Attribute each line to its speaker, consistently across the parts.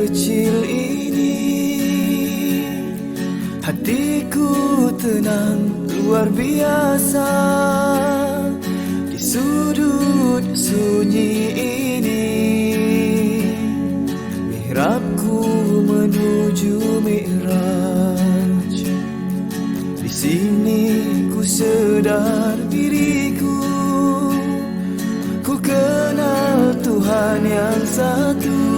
Speaker 1: Kecil ini hatiku tenang luar biasa. Di sudut sunyi ini mihrabku menuju mi'raj. Di sini ku sedar diriku, ku kenal Tuhan yang satu.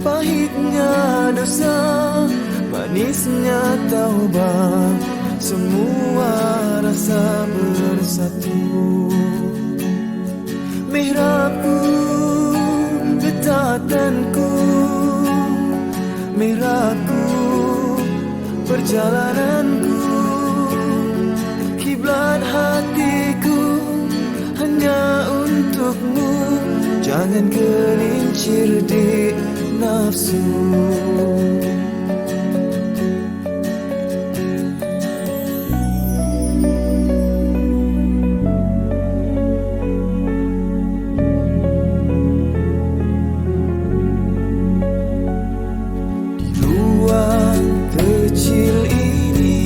Speaker 1: Pahitnya dosa, manisnya taubat, semua rasa bersatu. Mihrabku, getatanku, mihrabku, perjalananku, kiblat hatiku hanya untukmu. Jangan gelincir di nafsu. Di ruang kecil ini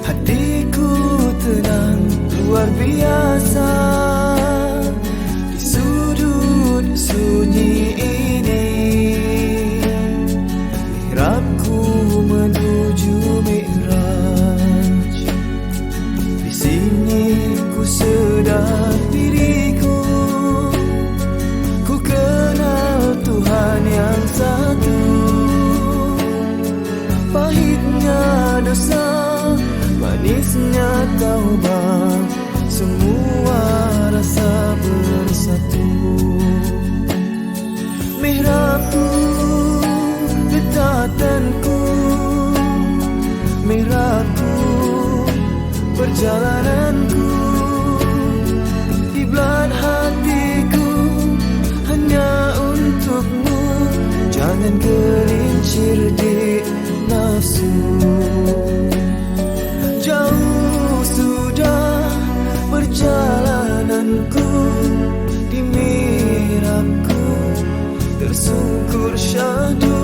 Speaker 1: hatiku tenang luar biasa. Di sudut sunyi ini mihrabku menuju mi'raj. Di sini ku sedar diriku, ku kenal Tuhan yang satu. Pahitnya dosa, manisnya taubat, semua rasa bersatu. Mihrabku, getatanku, mihrabku, perjalananku, kiblat hatiku hanya untukmu. Jangan gelincir di nafsu. Jauh sudah perjalananku, di mihrabku tersungkur syahdu.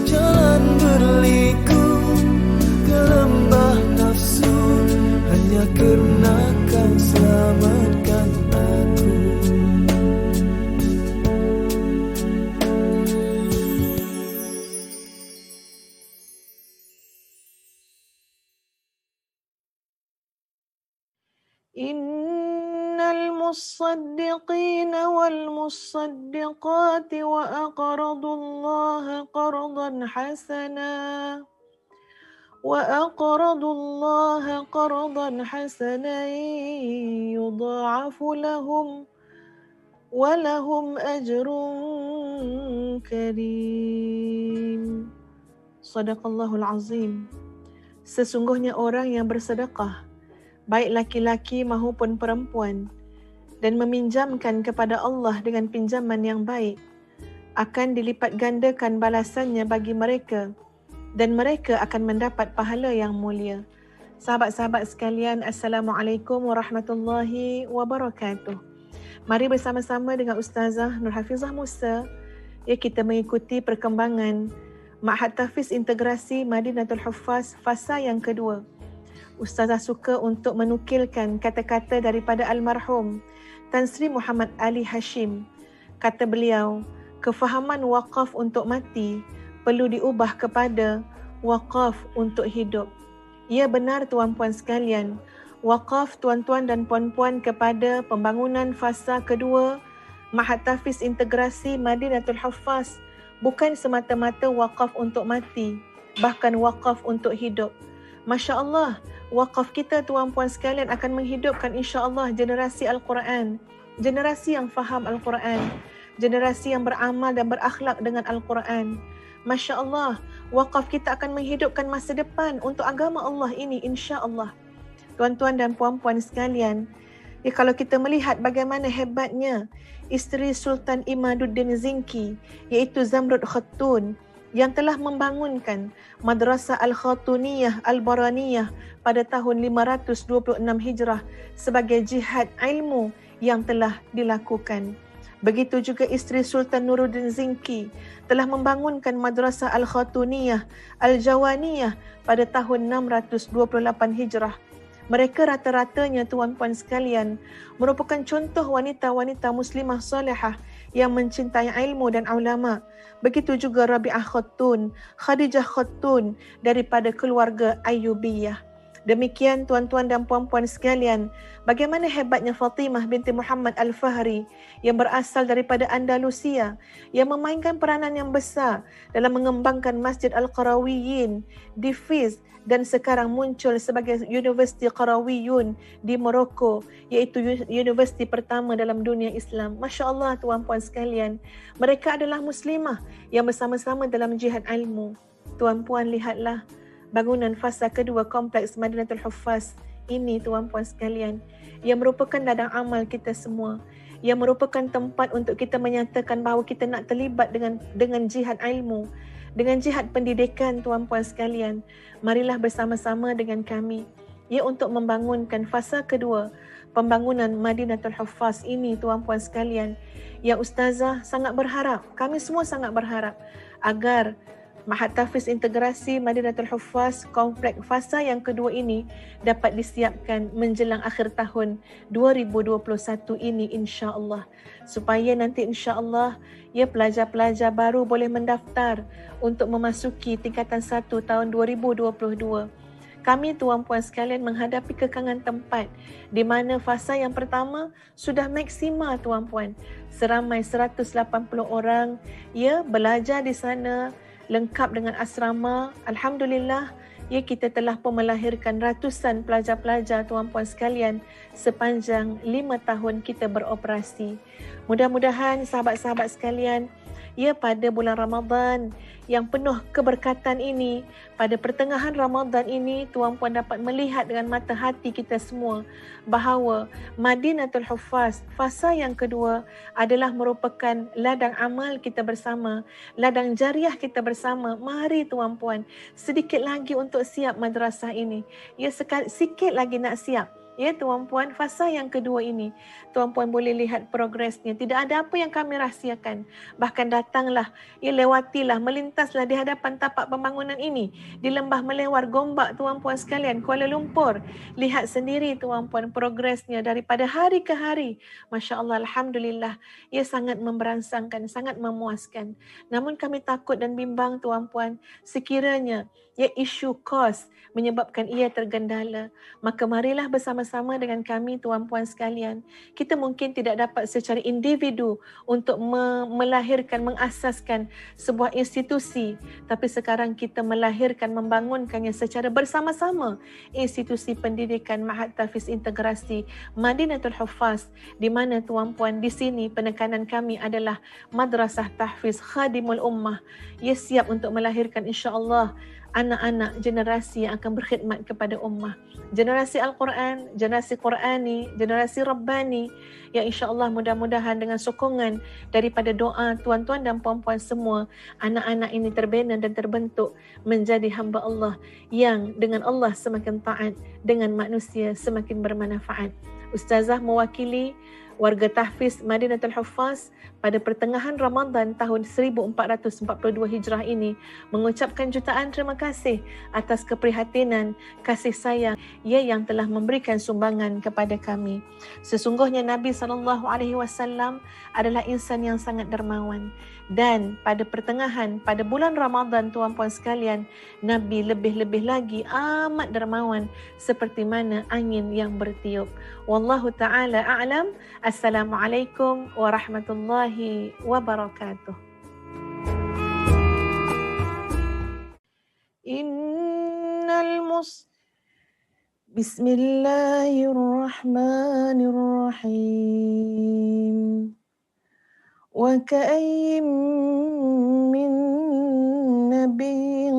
Speaker 1: Jalan berliku ke lembah nafsu, hanya karena kau selamatkan aku.
Speaker 2: Innal musaddiqina wal musaddiqati wa aqradullaha qardan hasana yudha'afu lahum wa lahum ajrun karim. Sadaqallahul azim. Sesungguhnya orang yang bersedekah, baik laki-laki maupun perempuan, dan meminjamkan kepada Allah dengan pinjaman yang baik, akan dilipat gandakan balasannya bagi mereka, dan mereka akan mendapat pahala yang mulia. Sahabat-sahabat sekalian, Assalamualaikum warahmatullahi wabarakatuh. Mari bersama-sama dengan Ustazah Nurhafizah Musa, kita mengikuti perkembangan Ma'had Tahfiz Integrasi Madinatul Huffaz fasa yang kedua. Ustazah suka untuk menukilkan kata-kata daripada almarhum Tan Sri Muhammad Ali Hashim. Kata beliau, kefahaman wakaf untuk mati perlu diubah kepada wakaf untuk hidup. Ya benar tuan-puan sekalian, wakaf tuan-tuan dan puan-puan kepada pembangunan fasa kedua Ma'had Tahfiz Integrasi Madinatul Huffaz bukan semata-mata wakaf untuk mati, bahkan wakaf untuk hidup. Masya Allah, wakaf kita tuan-puan sekalian akan menghidupkan insya-Allah generasi Al-Quran, generasi yang faham Al-Quran, generasi yang beramal dan berakhlak dengan Al-Quran. Masya Allah, wakaf kita akan menghidupkan masa depan untuk agama Allah ini insya-Allah. Tuan-tuan dan puan-puan sekalian, kalau kita melihat bagaimana hebatnya isteri Sultan Imaduddin Zinki, iaitu Zamrud Khatun, yang telah membangunkan Madrasah Al-Khatuniyah Al-Baraniyah pada tahun 526 Hijrah sebagai jihad ilmu yang telah dilakukan. Begitu juga isteri Sultan Nuruddin Zinki telah membangunkan Madrasah Al-Khatuniyah Al-Jawaniyah pada tahun 628 Hijrah. Mereka rata-ratanya tuan-puan sekalian merupakan contoh wanita-wanita muslimah salihah yang mencintai ilmu dan ulama. Begitu juga Rabi'ah Khatun, Khadijah Khatun daripada keluarga Ayyubiyah. Demikian tuan-tuan dan puan-puan sekalian, bagaimana hebatnya Fatimah binti Muhammad Al-Fahri yang berasal daripada Andalusia, yang memainkan peranan yang besar dalam mengembangkan Masjid Al-Qarawiyyin di Fez dan sekarang muncul sebagai Universiti Qarawiyun di Morocco, iaitu universiti pertama dalam dunia Islam. Masya Allah tuan-puan sekalian, mereka adalah muslimah yang bersama-sama dalam jihad ilmu. Tuan-puan lihatlah bangunan fasa kedua kompleks Madinatul Huffaz ini tuan-puan sekalian, yang merupakan ladang amal kita semua, yang merupakan tempat untuk kita menyatakan bahawa kita nak terlibat dengan jihad ilmu, dengan jihad pendidikan tuan-puan sekalian. Marilah bersama-sama dengan kami untuk membangunkan fasa kedua pembangunan Madinatul Huffaz ini tuan-puan sekalian, yang ustazah sangat berharap, kami semua sangat berharap agar Mahat Tahfiz Integrasi Madinatul Huffaz komplek fasa yang kedua ini dapat disiapkan menjelang akhir tahun 2021 ini insya-Allah, supaya nanti insya-Allah pelajar-pelajar baru boleh mendaftar untuk memasuki tingkatan 1 tahun 2022. Kami tuan-puan sekalian menghadapi kekangan tempat di mana fasa yang pertama sudah maksimal tuan-puan, seramai 180 orang belajar di sana lengkap dengan asrama. Alhamdulillah, kita telah pun melahirkan ratusan pelajar-pelajar tuan-puan sekalian sepanjang 5 tahun kita beroperasi. Mudah-mudahan sahabat-sahabat sekalian, pada bulan Ramadan yang penuh keberkatan ini, pada pertengahan Ramadan ini, tuan-puan dapat melihat dengan mata hati kita semua bahawa Madinatul Huffaz fasa yang kedua adalah merupakan ladang amal kita bersama, ladang jariah kita bersama. Mari tuan-puan, sedikit lagi untuk siap madrasah ini. Sikit lagi nak siap. Tuan-puan, fasa yang kedua ini, tuan-puan boleh lihat progresnya. Tidak ada apa yang kami rahsiakan. Bahkan datanglah, lewatilah, melintaslah di hadapan tapak pembangunan ini, di Lembah Melewar Gombak tuan-puan sekalian, Kuala Lumpur. Lihat sendiri tuan-puan progresnya daripada hari ke hari. Masya Allah, Alhamdulillah. Ia sangat memberangsangkan, sangat memuaskan. Namun kami takut dan bimbang tuan-puan, sekiranya isu kos menyebabkan ia tergendala, maka marilah bersama-sama dengan kami tuan-puan sekalian. Kita mungkin tidak dapat secara individu untuk melahirkan, mengasaskan sebuah institusi, tapi sekarang kita melahirkan, membangunkannya secara bersama-sama, institusi pendidikan Mahat Tahfiz Integrasi Madinatul Huffaz, di mana tuan-puan di sini penekanan kami adalah Madrasah Tahfiz Khadimul Ummah. Ia siap untuk melahirkan insya-Allah anak-anak generasi yang akan berkhidmat kepada ummah. Generasi Al-Quran, generasi Qurani, generasi Rabbani, yang insya-Allah mudah-mudahan dengan sokongan daripada doa tuan-tuan dan puan-puan semua, anak-anak ini terbina dan terbentuk menjadi hamba Allah yang dengan Allah semakin taat, dengan manusia semakin bermanfaat. Ustazah mewakili warga tahfiz Madinatul Huffaz pada pertengahan Ramadan tahun 1442 Hijrah ini mengucapkan jutaan terima kasih atas keprihatinan, kasih sayang yang telah memberikan sumbangan kepada kami. Sesungguhnya Nabi SAW adalah insan yang sangat dermawan, dan pada bulan Ramadan tuan-puan sekalian, Nabi lebih-lebih lagi amat dermawan seperti mana angin yang bertiup. Wallahu ta'ala a'lam. Assalamualaikum warahmatullahi wabarakatuh. Bismillahirrahmanirrahim. Wa ka'ayyin min nabiyyin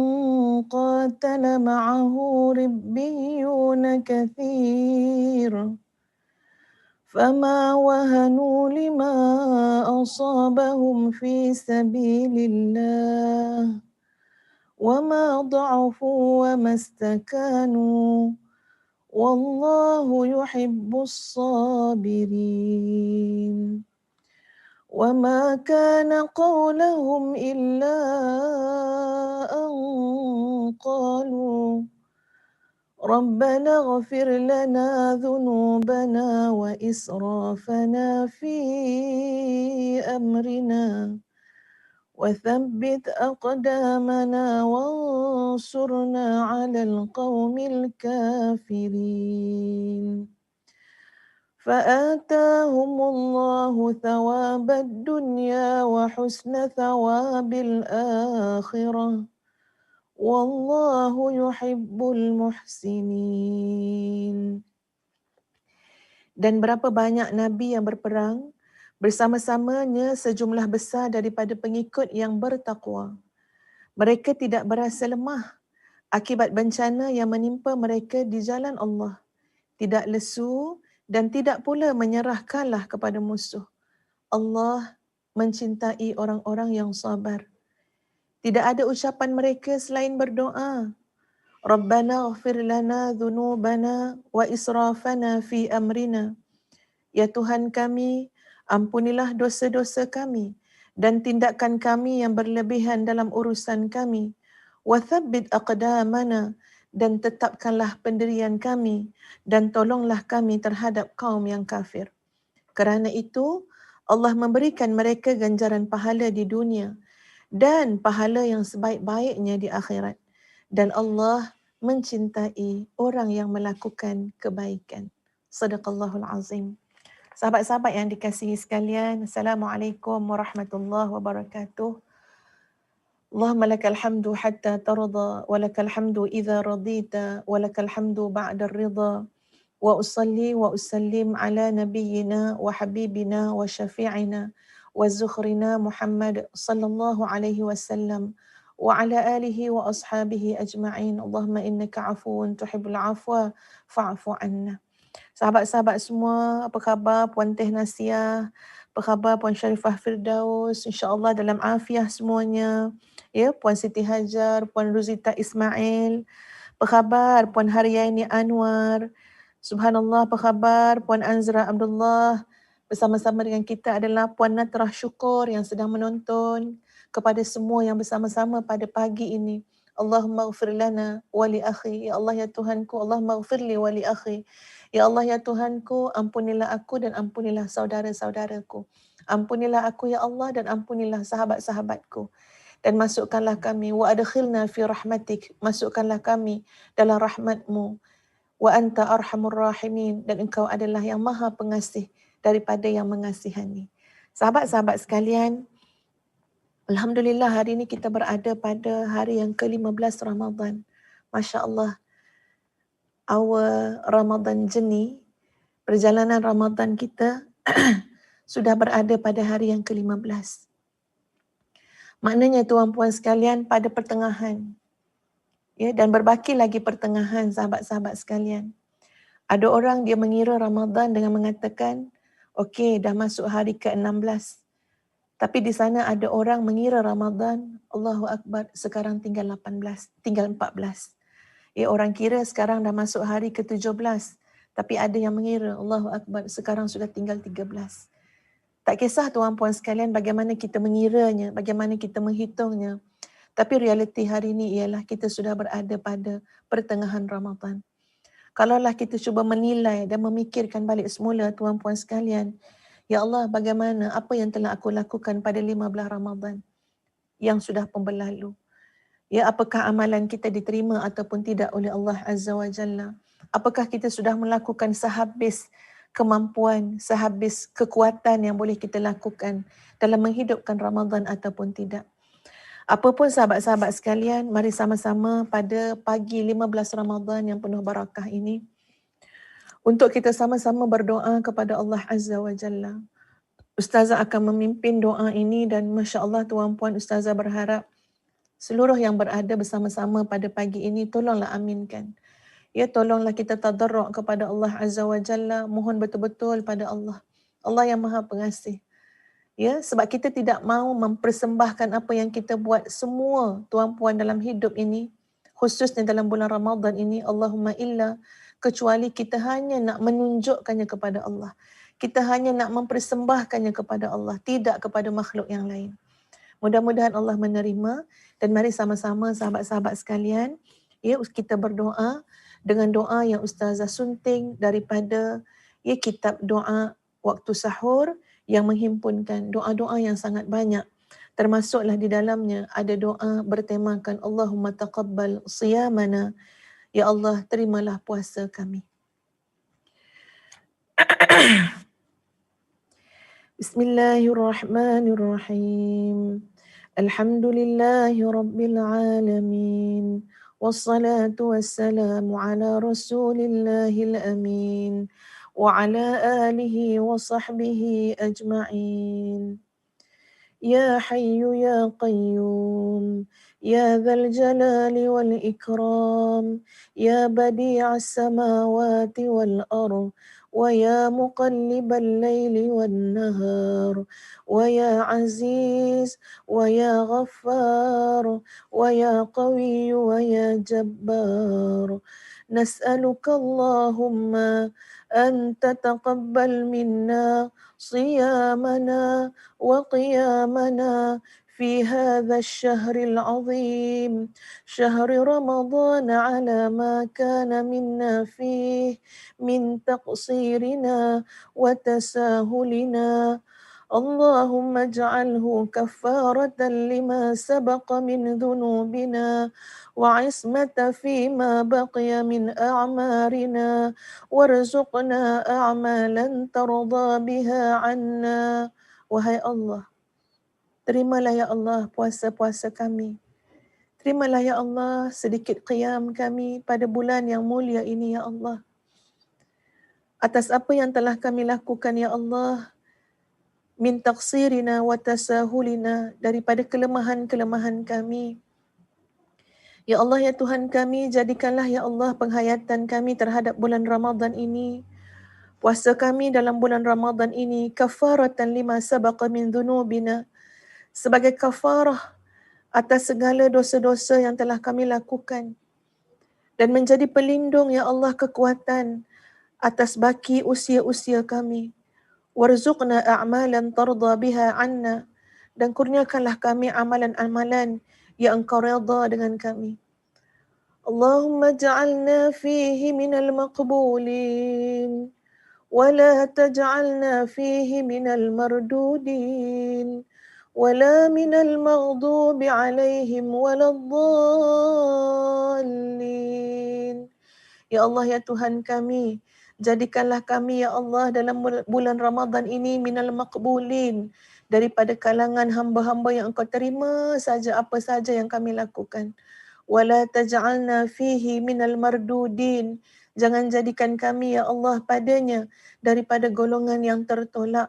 Speaker 2: qatala ma'ahu ribbiyuna katsir. فما وهنوا لما أصابهم في سبيل الله وما ضعفوا وما استكانوا والله يحب الصابرين وما كان قولهم إلا أن قالوا ربنا اغفر لنا ذنوبنا وإسرافنا في أمرنا وثبت أقدامنا وانصرنا على القوم الكافرين فآتاهم الله ثواب الدنيا وحسن ثواب الآخرة والله يحب المحسنين. Dan berapa banyak Nabi yang berperang, bersama-samanya sejumlah besar daripada pengikut yang bertakwa. Mereka tidak berasa lemah akibat bencana yang menimpa mereka di jalan Allah. Tidak lesu dan tidak pula menyerah kalah kepada musuh. Allah mencintai orang-orang yang sabar. Tidak ada ucapan mereka selain berdoa. Rabbana ighfir lana dhunubana wa israfana fi amrina. Ya Tuhan kami, ampunilah dosa-dosa kami dan tindakan kami yang berlebihan dalam urusan kami. Wa thabbit aqdamana, dan tetapkanlah pendirian kami dan tolonglah kami terhadap kaum yang kafir. Kerana itu, Allah memberikan mereka ganjaran pahala di dunia dan pahala yang sebaik-baiknya di akhirat. Dan Allah mencintai orang yang melakukan kebaikan. Sadaqallahul azim. Sahabat-sahabat yang dikasihi sekalian, Assalamualaikum warahmatullahi wabarakatuh. Allahumma lakal hamdu hatta tarda, wa lakal hamdu idza radita, wa lakal hamdu ba'da ridha. Wa usalli wa usallim ala nabiyyina wa habibina wa syafi'ina wa zukhrina Muhammad sallallahu alaihi wasallam wa ala alihi wa ashabihi ajma'in. Allahumma innaka afuwun tuhibbul afwa fa'fu anna. Sahabat-sahabat semua, apa khabar Puan Teh Nasiah? Apa khabar Puan Sharifah Firdaus? InsyaAllah dalam afiah semuanya. Ya, Puan Siti Hajar, Puan Ruzita Ismail. Apa khabar Puan Haryani Anwar? Subhanallah, apa khabar Puan Anzra Abdullah? Bersama-sama dengan kita adalah Puan Natrah Syukur yang sedang menonton. Kepada semua yang bersama-sama pada pagi ini, Allahumma ghafir lana wa li akhi. Ya Allah, ya Tuhanku, Allahumma ghafir li wa li akhi. Ya Allah, ya Tuhanku, ampunilah aku dan ampunilah saudara-saudaraku. Ampunilah aku, ya Allah, dan ampunilah sahabat-sahabatku. Dan masukkanlah kami, wa adkhilna fi rahmatik, masukkanlah kami dalam rahmatmu. Wa anta arhamur rahimin, dan engkau adalah yang maha pengasih daripada yang mengasihani. Sahabat-sahabat sekalian, alhamdulillah hari ini kita berada pada hari yang ke-15 Ramadan. Masya Allah, awal Ramadan jeni, perjalanan Ramadan kita sudah berada pada hari yang ke-15. Maknanya tuan-puan sekalian, pada pertengahan. Ya, dan berbaki lagi pertengahan, sahabat-sahabat sekalian. Ada orang dia mengira Ramadan dengan mengatakan, okey, dah masuk hari ke-16. Tapi di sana ada orang mengira Ramadan, Allahu Akbar, sekarang tinggal 18, tinggal 14. Ya, orang kira sekarang dah masuk hari ke-17. Tapi ada yang mengira, Allahu Akbar, sekarang sudah tinggal 13. Tak kisah tuan-puan sekalian bagaimana kita mengiranya, bagaimana kita menghitungnya. Tapi realiti hari ini ialah kita sudah berada pada pertengahan Ramadan. Kalaulah kita cuba menilai dan memikirkan balik semula tuan-puan sekalian, ya Allah, bagaimana apa yang telah aku lakukan pada 15 Ramadan yang sudah pun berlalu. Ya, apakah amalan kita diterima ataupun tidak oleh Allah Azza wa Jalla? Apakah kita sudah melakukan sehabis kemampuan, sehabis kekuatan yang boleh kita lakukan dalam menghidupkan Ramadan ataupun tidak? Apapun sahabat-sahabat sekalian, mari sama-sama pada pagi 15 Ramadan yang penuh barakah ini, untuk kita sama-sama berdoa kepada Allah Azza wa Jalla. Ustazah akan memimpin doa ini dan Masya Allah tuan-puan, Ustazah berharap seluruh yang berada bersama-sama pada pagi ini, tolonglah aminkan. Ya, tolonglah kita tadarruk kepada Allah Azza wa Jalla, mohon betul-betul pada Allah. Allah yang Maha Pengasih. Ya, sebab kita tidak mahu mempersembahkan apa yang kita buat semua tuan-puan dalam hidup ini, khususnya dalam bulan Ramadan ini, Allahumma illa, kecuali kita hanya nak menunjukkannya kepada Allah. Kita hanya nak mempersembahkannya kepada Allah, tidak kepada makhluk yang lain. Mudah-mudahan Allah menerima, dan mari sama-sama sahabat-sahabat sekalian, ya, kita berdoa dengan doa yang Ustazah sunting daripada kitab doa waktu sahur yang menghimpunkan doa-doa yang sangat banyak. Termasuklah di dalamnya ada doa bertemakan Allahumma taqabbal siyamana. Ya Allah, terimalah puasa kami. Bismillahirrahmanirrahim. Alhamdulillahi rabbil alamin. Wassalatu wassalamu ala rasulillahil amin. Wa ala alihi wa sahbihi ajma'in. يا حي يا قيوم يا ذا الجلال والإكرام يا بديع السماوات والأرض ويا مقلب الليل والنهار ويا عزيز ويا غفار ويا قوي ويا جبار نسألك اللهم أن تتقبل منا صيامنا وقيامنا في هذا الشهر العظيم شهر رمضان على ما كان منا فيه من تقصيرنا وتساهلنا اللهم اجعله كفارة لما سبق من ذنوبنا وعصمة فيما بقي من أعمارنا وارزقنا أعمالا ترضى بها عنا. Wahai Allah, terimalah ya Allah puasa-puasa kami. Terimalah ya Allah sedikit qiyam kami pada bulan yang mulia ini ya Allah. Atas apa yang telah kami lakukan ya Allah, min taqsirina wa tasahulina, daripada kelemahan-kelemahan kami. Ya Allah, ya Tuhan kami, jadikanlah ya Allah penghayatan kami terhadap bulan Ramadan ini, puasa kami dalam bulan Ramadan ini, kafaratan lima sabaqa min dhunubina, sebagai kafarah atas segala dosa-dosa yang telah kami lakukan, dan menjadi pelindung ya Allah, kekuatan atas baki usia-usia kami. Warzuqna a'malan tarda biha anna, dan kurniakanlah kami amalan-amalan yang Engkau redha dengan kami. Allahumma ja'alna fihi minal maqbulin wa la taj'alna fihi minal mardudin wa la minal maghdubi alaihim waladdallin. Ya Allah, ya Tuhan kami, jadikanlah kami ya Allah dalam bulan Ramadan ini minal maqbulin, daripada kalangan hamba-hamba yang Engkau terima saja apa saja yang kami lakukan. Wala taj'alna fihi minal mardudin, jangan jadikan kami ya Allah padanya daripada golongan yang tertolak,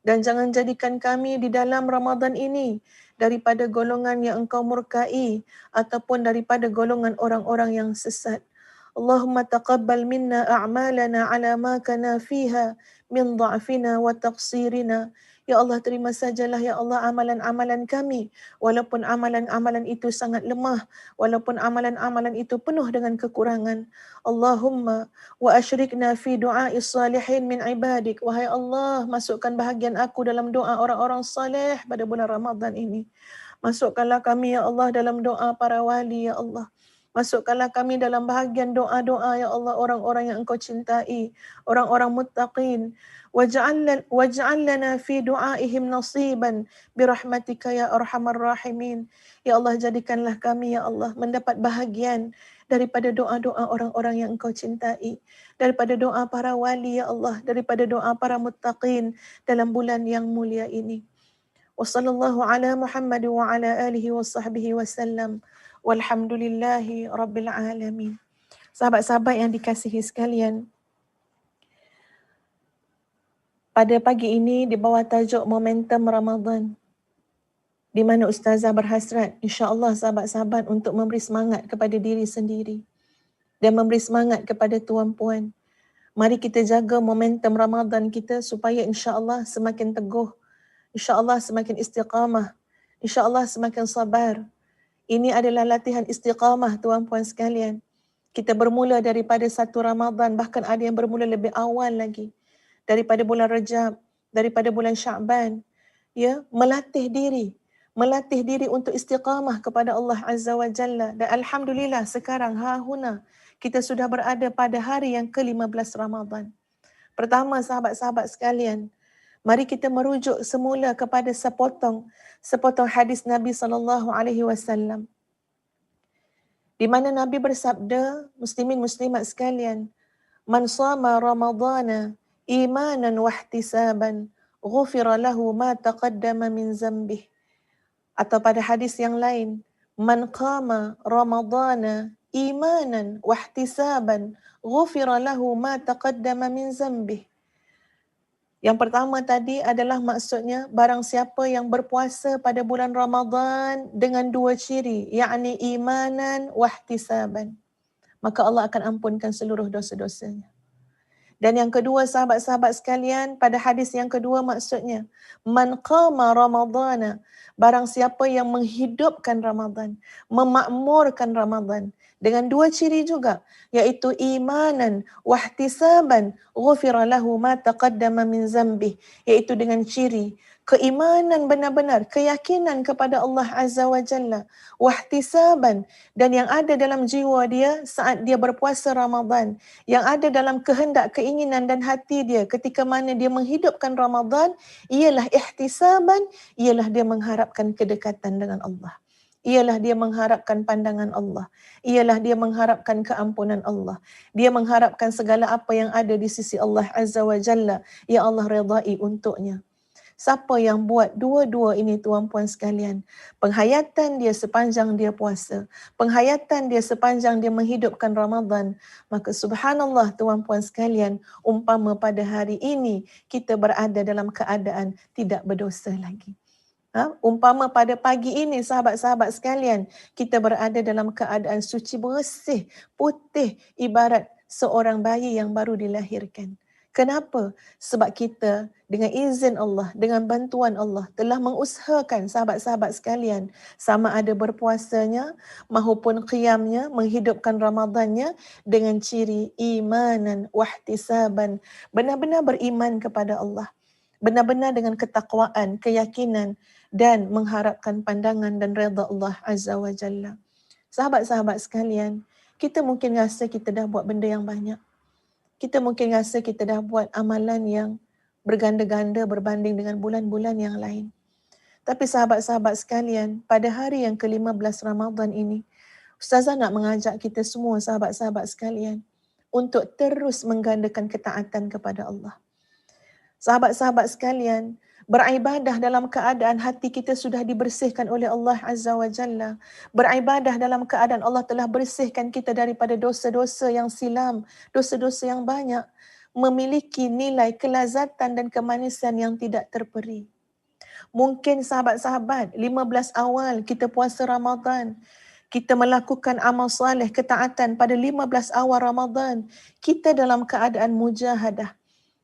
Speaker 2: dan jangan jadikan kami di dalam Ramadan ini daripada golongan yang Engkau murkai ataupun daripada golongan orang-orang yang sesat. Allahumma taqabbal minna a'malana ala ma kana fiha min dha'fina wa taqsirina. Ya Allah, terima sajalah ya Allah amalan-amalan kami, walaupun amalan-amalan itu sangat lemah, walaupun amalan-amalan itu penuh dengan kekurangan. Allahumma wa asyrikna fi du'a'is salihin min ibadik. Wahai Allah, masukkan bahagian aku dalam doa orang-orang saleh pada bulan Ramadan ini. Masukkanlah kami ya Allah dalam doa para wali ya Allah. Masukkanlah kami dalam bahagian doa-doa ya Allah orang-orang yang Engkau cintai, orang-orang muttaqin. Waj'al lana fi du'aihim nasiban birahmatika ya arhamar rahimin. Ya Allah, jadikanlah kami ya Allah mendapat bahagian daripada doa-doa orang-orang yang Engkau cintai, daripada doa para wali ya Allah, daripada doa para muttaqin dalam bulan yang mulia ini. Wa sallallahu ala Muhammad wa ala alihi wa sahbihi wa sallam. Walhamdulillahi rabbil alamin. Sahabat-sahabat yang dikasihi sekalian, pada pagi ini di bawah tajuk Momentum Ramadan, di mana Ustazah berhasrat insya-Allah sahabat-sahabat untuk memberi semangat kepada diri sendiri dan memberi semangat kepada tuan-puan. Mari kita jaga momentum Ramadan kita supaya insya-Allah semakin teguh, insya-Allah semakin istiqamah, insya-Allah semakin sabar. Ini adalah latihan istiqamah tuan-puan sekalian. Kita bermula daripada 1 Ramadan, bahkan ada yang bermula lebih awal lagi. daripada bulan Rajab, daripada bulan Sya'ban, ya, melatih diri untuk istiqamah kepada Allah Azza wa Jalla. Dan alhamdulillah sekarang hahuna kita sudah berada pada hari yang ke-15 Ramadan. Pertama, sahabat-sahabat sekalian, mari kita merujuk semula kepada sepotong hadis Nabi SAW, di mana Nabi bersabda, muslimin muslimat sekalian, man shama ramadhana imanan wahtisaban ghufira lahu ma taqaddama min zambih. Atau pada hadis yang lain, man qama ramadhana imanan wahtisaban ghufira lahu ma taqaddama min zambih. Yang pertama tadi adalah maksudnya barang siapa yang berpuasa pada bulan Ramadan dengan dua ciri, yakni imanan wahtisaban, maka Allah akan ampunkan seluruh dosa-dosanya. Dan yang kedua, sahabat-sahabat sekalian, pada hadis yang kedua maksudnya, man qama ramadhana, barang siapa yang menghidupkan Ramadan, memakmurkan Ramadan, dengan dua ciri juga, iaitu imanan wahtisaban ghufira lahu ma taqaddama min zambih, iaitu dengan ciri keimanan benar-benar, keyakinan kepada Allah Azza wa Jalla, wahtisaban, dan yang ada dalam jiwa dia saat dia berpuasa Ramadan, yang ada dalam kehendak, keinginan dan hati dia ketika mana dia menghidupkan Ramadan, ialah ihtisaban, ialah dia mengharapkan kedekatan dengan Allah. Ialah dia mengharapkan pandangan Allah. Ialah dia mengharapkan keampunan Allah. Dia mengharapkan segala apa yang ada di sisi Allah Azza wa Jalla, ya Allah redai untuknya. Siapa yang buat dua-dua ini, tuan puan sekalian, penghayatan dia sepanjang dia puasa, penghayatan dia sepanjang dia menghidupkan Ramadan, maka subhanallah tuan puan sekalian, umpama pada hari ini kita berada dalam keadaan tidak berdosa lagi. Umpama pada pagi ini sahabat-sahabat sekalian, kita berada dalam keadaan suci bersih, putih, ibarat seorang bayi yang baru dilahirkan. Kenapa? Sebab kita dengan izin Allah, dengan bantuan Allah telah mengusahakan sahabat-sahabat sekalian, sama ada berpuasanya maupun qiyamnya, menghidupkan Ramadannya dengan ciri imanan wahtisaban, benar-benar beriman kepada Allah, benar-benar dengan ketakwaan, keyakinan dan mengharapkan pandangan dan redha Allah Azza wa Jalla. Sahabat-sahabat sekalian, kita mungkin rasa kita dah buat benda yang banyak. Kita mungkin rasa kita dah buat amalan yang berganda-ganda berbanding dengan bulan-bulan yang lain. Tapi sahabat-sahabat sekalian, pada hari yang ke-15 Ramadan ini, Ustazah nak mengajak kita semua sahabat-sahabat sekalian untuk terus menggandakan ketaatan kepada Allah. Sahabat-sahabat sekalian, beribadah dalam keadaan hati kita sudah dibersihkan oleh Allah Azza wa Jalla. Beribadah dalam keadaan Allah telah bersihkan kita daripada dosa-dosa yang silam, dosa-dosa yang banyak, memiliki nilai kelazatan dan kemanisan yang tidak terperi. Mungkin sahabat-sahabat, 15 awal kita puasa Ramadan, kita melakukan amal soleh, ketaatan pada 15 awal Ramadan, kita dalam keadaan mujahadah,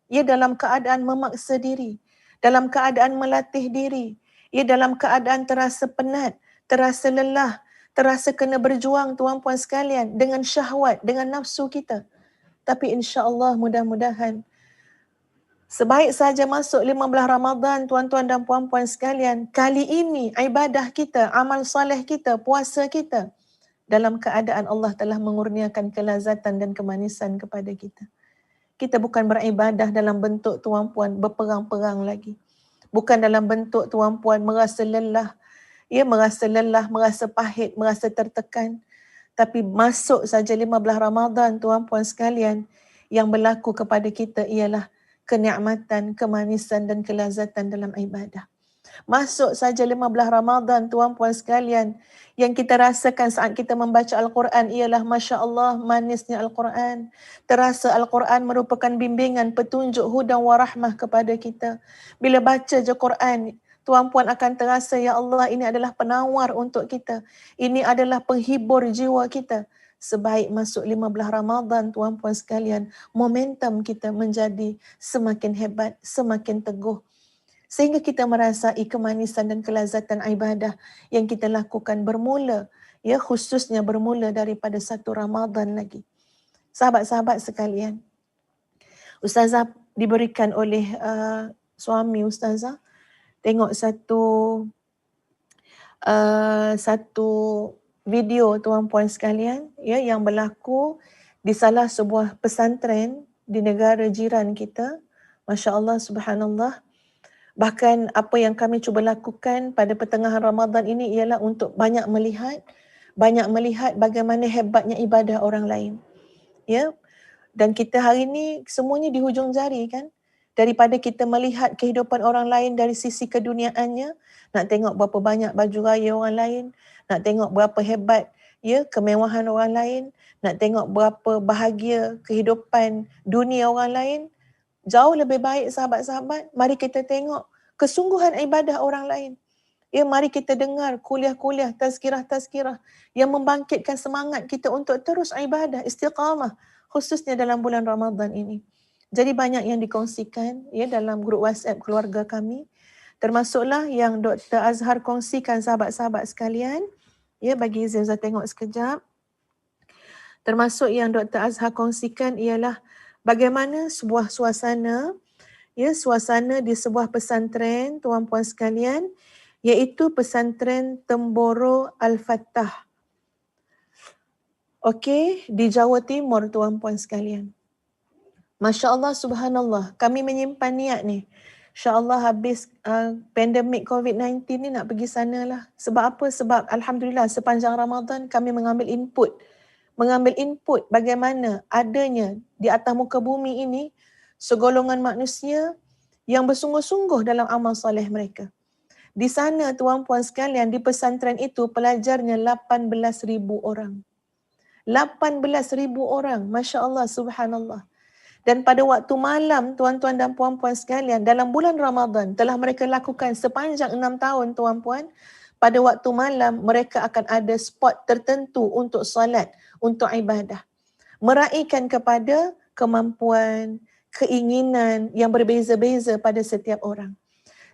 Speaker 2: ia dalam keadaan memaksa diri, dalam keadaan melatih diri, ia dalam keadaan terasa penat, terasa lelah, terasa kena berjuang tuan puan sekalian dengan syahwat, dengan nafsu kita. Tapi insya-Allah mudah-mudahan sebaik saja masuk 15 Ramadan tuan-tuan dan puan-puan sekalian, kali ini ibadah kita, amal soleh kita, puasa kita dalam keadaan Allah telah mengurniakan kelazatan dan kemanisan kepada kita. Kita bukan beribadah dalam bentuk tuan puan berperang-perang lagi. Bukan dalam bentuk tuan puan merasa lelah, merasa pahit, merasa tertekan. Tapi masuk saja 15 Ramadan tuan puan sekalian, yang berlaku kepada kita ialah kenikmatan, kemanisan dan kelazatan dalam ibadah. Masuk saja 15 Ramadan tuan puan sekalian, yang kita rasakan saat kita membaca Al-Quran ialah Masya Allah manisnya Al-Quran. Terasa Al-Quran merupakan bimbingan, petunjuk, hudan wa rahmah kepada kita. Bila baca je Quran, tuan puan akan terasa, ya Allah, ini adalah penawar untuk kita. Ini adalah penghibur jiwa kita. Sebaik masuk 15 Ramadan tuan puan sekalian, momentum kita menjadi semakin hebat, semakin teguh. Sehingga kita merasai kemanisan dan kelazatan ibadah yang kita lakukan bermula, khususnya bermula daripada 1 Ramadan lagi. Sahabat-sahabat sekalian, Ustazah diberikan oleh suami ustazah. Tengok satu video tuan-puan sekalian ya yang berlaku di salah sebuah pesantren di negara jiran kita. Masya-Allah, subhanallah. Bahkan apa yang kami cuba lakukan pada pertengahan Ramadan ini ialah untuk banyak melihat bagaimana hebatnya ibadah orang lain. Ya. Dan kita hari ini semuanya di hujung jari kan. Daripada kita melihat kehidupan orang lain dari sisi keduniaannya, nak tengok berapa banyak baju raya orang lain, nak tengok berapa hebat ya kemewahan orang lain, nak tengok berapa bahagia kehidupan dunia orang lain, jauh lebih baik sahabat-sahabat, mari kita tengok kesungguhan ibadah orang lain. Ya, mari kita dengar kuliah-kuliah, tazkirah-tazkirah yang membangkitkan semangat kita untuk terus ibadah, istiqamah, khususnya dalam bulan Ramadan ini. Jadi banyak yang dikongsikan ya dalam grup WhatsApp keluarga kami, termasuklah yang Dr. Azhar kongsikan sahabat-sahabat sekalian. Ya, bagi izin saya tengok sekejap. Termasuk yang Dr. Azhar kongsikan ialah bagaimana sebuah suasana, ya, suasana di sebuah pesantren, tuan-puan sekalian, iaitu pesantren Temboro Al-Fattah. Okey, di Jawa Timur tuan-puan sekalian. Masya Allah, subhanallah, kami menyimpan niat ni. InsyaAllah habis pandemik COVID-19 ni nak pergi sana lah. Sebab apa? Sebab Alhamdulillah sepanjang Ramadan kami mengambil input bagaimana adanya di atas muka bumi ini segolongan manusia yang bersungguh-sungguh dalam amal soleh mereka. Di sana tuan-puan sekalian, di pesantren itu pelajarnya 18,000 orang. 18,000 orang, Masya Allah, subhanallah. Dan pada waktu malam, tuan-tuan dan puan-puan sekalian, dalam bulan Ramadan telah mereka lakukan sepanjang 6 tahun tuan-puan, pada waktu malam mereka akan ada spot tertentu untuk solat, untuk ibadah. Meraihkan kepada kemampuan, keinginan yang berbeza-beza pada setiap orang.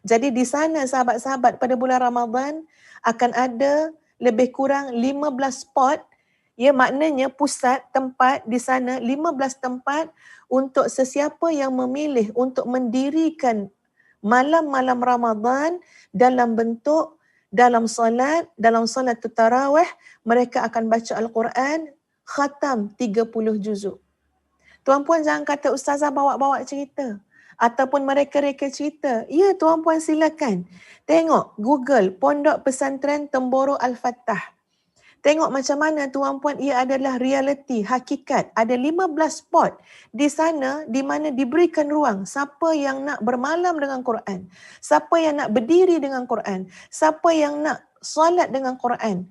Speaker 2: Jadi di sana sahabat-sahabat pada bulan Ramadan akan ada lebih kurang 15 spot, ya, maknanya pusat tempat di sana 15 tempat untuk sesiapa yang memilih untuk mendirikan malam-malam Ramadan dalam bentuk dalam solat tarawih, mereka akan baca Al-Quran khatam 30 juzuk. Tuan-puan jangan kata ustazah bawa-bawa cerita ataupun mereka reka cerita. Ya, tuan-puan silakan. Tengok Google Pondok Pesantren Temboro Al-Fattah. Tengok macam mana tuan-puan, ia adalah realiti, hakikat. Ada 15 spot di sana di mana diberikan ruang siapa yang nak bermalam dengan Quran, siapa yang nak berdiri dengan Quran, siapa yang nak solat dengan Quran.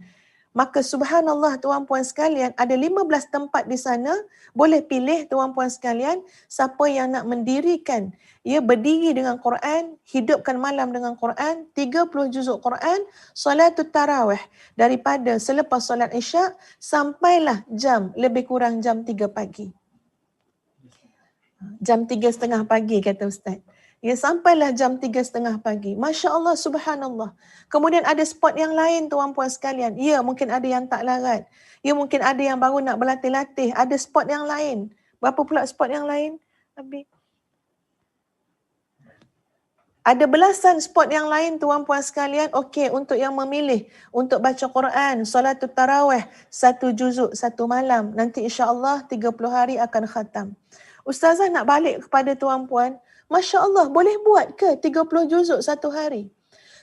Speaker 2: Maka subhanallah tuan-puan sekalian, ada 15 tempat di sana, boleh pilih tuan-puan sekalian siapa yang nak mendirikan, ya, berdiri dengan Quran, hidupkan malam dengan Quran, 30 juzuk Quran, solatut tarawih daripada selepas solat Isyak sampailah jam lebih kurang jam 3 pagi. Jam 3.30 pagi kata Ustaz. Ya, sampailah jam 3.30 pagi. Masya Allah, subhanallah. Kemudian ada spot yang lain tuan-puan sekalian. Ya, mungkin ada yang tak larat. Ya, mungkin ada yang baru nak berlatih-latih. Ada spot yang lain. Berapa pula spot yang lain? Habis. Ada belasan spot yang lain tuan-puan sekalian. Okey, untuk yang memilih untuk baca Quran, solatut tarawih, 1 juzuk 1 malam. Nanti insya-Allah 30 hari akan khatam. Ustazah nak balik kepada tuan-puan. Masya Allah, boleh buat ke 30 juzuk 1 hari?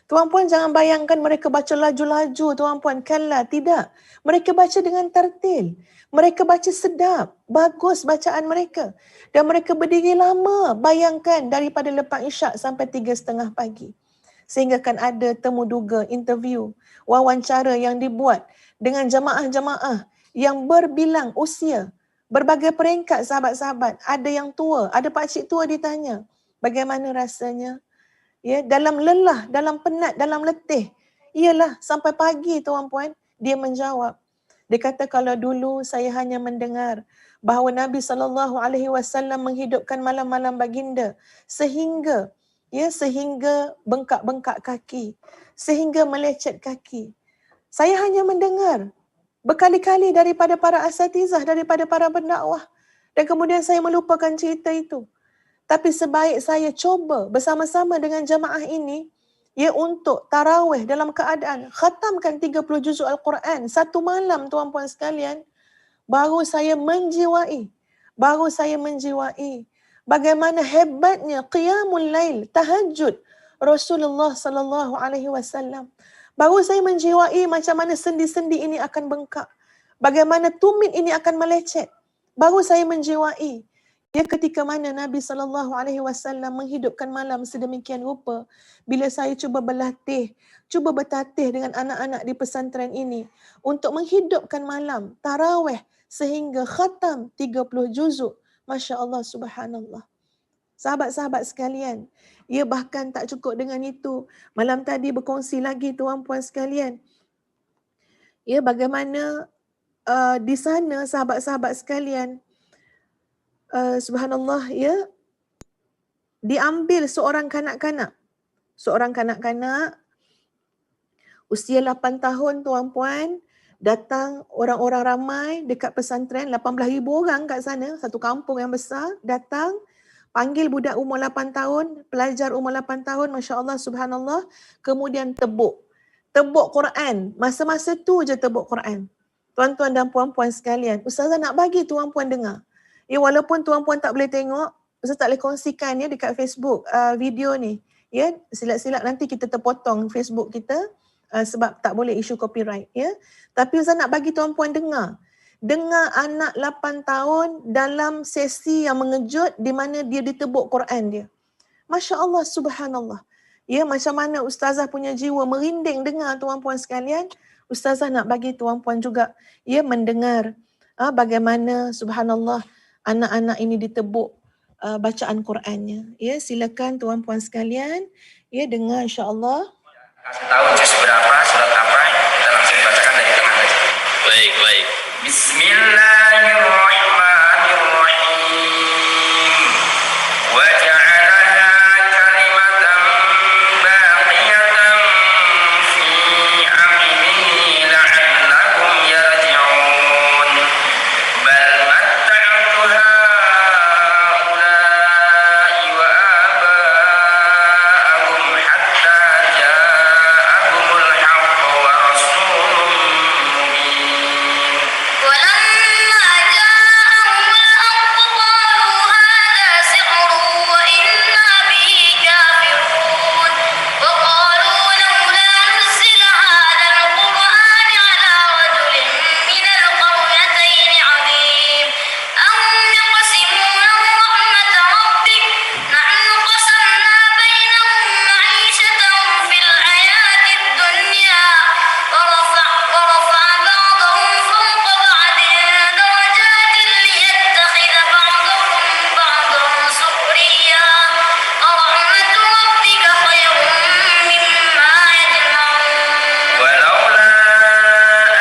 Speaker 2: Tuan-puan jangan bayangkan mereka baca laju-laju tuan-puan. Kalla, tidak. Mereka baca dengan tertil. Mereka baca sedap. Bagus bacaan mereka. Dan mereka berdiri lama. Bayangkan daripada lepas Isyak sampai 3.30 pagi. Sehingga kan ada temu duga, interview, wawancara yang dibuat dengan jamaah-jamaah yang berbilang usia. Berbagai peringkat sahabat-sahabat. Ada yang tua, ada pakcik tua ditanya. Bagaimana rasanya? Ya, dalam lelah, dalam penat, dalam letih. Iyalah, sampai pagi tuan-puan, dia menjawab. Dia kata kalau dulu saya hanya mendengar bahawa Nabi SAW menghidupkan malam-malam baginda sehingga bengkak-bengkak kaki, sehingga melecet kaki. Saya hanya mendengar berkali-kali daripada para asatizah, daripada para pendakwah. Dan kemudian saya melupakan cerita itu. Tapi sebaik saya cuba bersama-sama dengan jamaah ini, ya, untuk tarawih dalam keadaan khatamkan 30 juzuk Al-Quran satu malam, tuan-puan sekalian, baru saya menjiwai bagaimana hebatnya qiyamul lail, tahajud Rasulullah sallallahu alaihi wasallam. Baru saya menjiwai macam mana sendi-sendi ini akan bengkak, bagaimana tumit ini akan melecet. Baru saya menjiwai, ya, ketika mana Nabi sallallahu alaihi wasallam menghidupkan malam sedemikian rupa. Bila saya cuba bertatih dengan anak-anak di pesantren ini untuk menghidupkan malam tarawih sehingga khatam 30 juzuk. Masya Allah, subhanallah. Sahabat-sahabat sekalian, ia bahkan tak cukup dengan itu. Malam tadi berkongsi lagi tuan-puan sekalian, ya, bagaimana di sana sahabat-sahabat sekalian, subhanallah, ya, diambil seorang kanak-kanak usia 8 tahun, tuan-puan, datang orang-orang ramai dekat pesantren, 18,000 orang kat sana, satu kampung yang besar, datang, panggil budak umur 8 tahun, pelajar umur 8 tahun, Masya Allah, subhanallah, kemudian tebuk Quran, masa-masa tu je tebuk Quran. Tuan-tuan dan puan-puan sekalian, Ustazah nak bagi tuan-puan dengar. Ya, walaupun tuan-puan tak boleh tengok, Ustazah tak boleh kongsikan, ya, dekat Facebook video ni. Ya, silap-silap nanti kita terpotong Facebook kita, sebab tak boleh isu copyright, ya. Tapi Ustaz nak bagi tuan-puan dengar anak 8 tahun dalam sesi yang mengejut di mana dia ditebuk Quran dia. Masya Allah, subhanallah. Ya, macam mana Ustazah punya jiwa merinding dengar, tuan-puan sekalian. Ustazah nak bagi tuan-puan juga, ya, mendengar bagaimana subhanallah anak-anak ini ditebuk bacaan Qurannya. Ya, silakan tuan-puan sekalian, ya, dengar insya-Allah.
Speaker 3: Kasih tahu juz berapa, surat apa, kita langsung bacakan dari tengah saja. Baik. Bismillahirrahmanirrahim. Wa ja'alaha kalimatan baqiyatan fi 'aqibihi la'allahum yarji'un. Bal matta'tu ha'ula'i wa aba'ahum hatta ja'ahumul haqq wa rasulun mubin.
Speaker 4: ولما جاءهم الحق قالوا هذا سحر وإنا به كافرون وقالوا لولا نزل هذا القرآن على رجل من القريتين عظيم أهم يقسمون رحمة ربك نحن قسمنا بينهم معيشتهم في الحياة الدنيا ورفع بعضهم فوق بعض درجات ليتخذ بعضهم بعضا سخريا ورحمة ربك خير مما يجمعون
Speaker 3: ولولا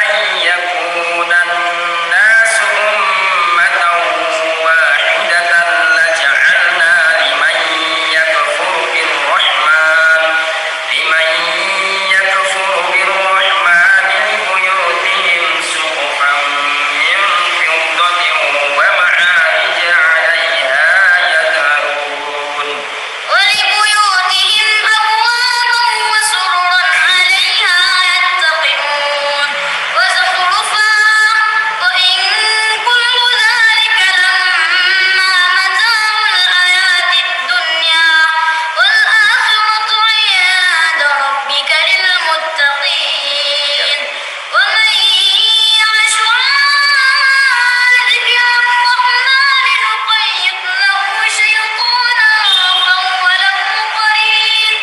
Speaker 3: أن يكون الناس أمة واحدة لجعلنا لمن يكفر بالرحمن لبيوتهم سقفا من فضة ومعارج عليها يظهرون.
Speaker 4: ولبيوتهم أبوابا وسررا عليها يتقون وزخرفا وإن كل ذلك لما متاع الحياة الدنيا والآخرة عند ربك للمتقين ومن يعش عن ذكر الرحمن نقيض له شيطانا فهو له قرين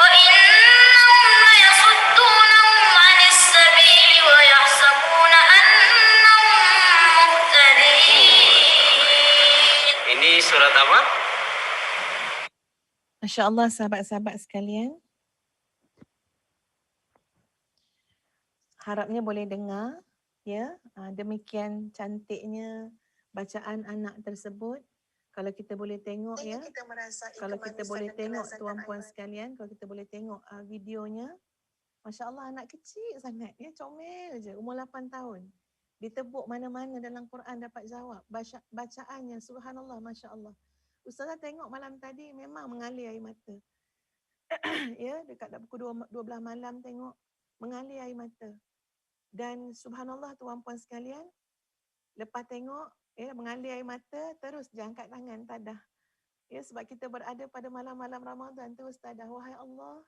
Speaker 4: وإنهم ليصدونهم عن السبيل ويحسبون أنهم مهتدين.
Speaker 3: Ini surat apa?
Speaker 2: Masya Allah, sahabat-sahabat sekalian. Harapnya boleh dengar, ya. Demikian cantiknya bacaan anak tersebut. Kalau kita boleh tengok, ya. Kalau kita boleh tengok, tuan-puan sekalian, kalau kita boleh tengok videonya, Masya Allah, anak kecil sangat, ya, comel je, umur 8 tahun. Ditebuk mana-mana dalam Quran dapat jawab. Bacaannya, subhanallah, Masya Allah. Ustazah tengok malam tadi memang mengalir air mata. Ya, dekat dah pukul 12 malam tengok mengalir air mata. Dan subhanallah tuan-puan sekalian, lepas tengok mengalir air mata, terus je angkat tangan tadah. Ya, sebab kita berada pada malam-malam Ramadan, terus tadah, wahai Allah,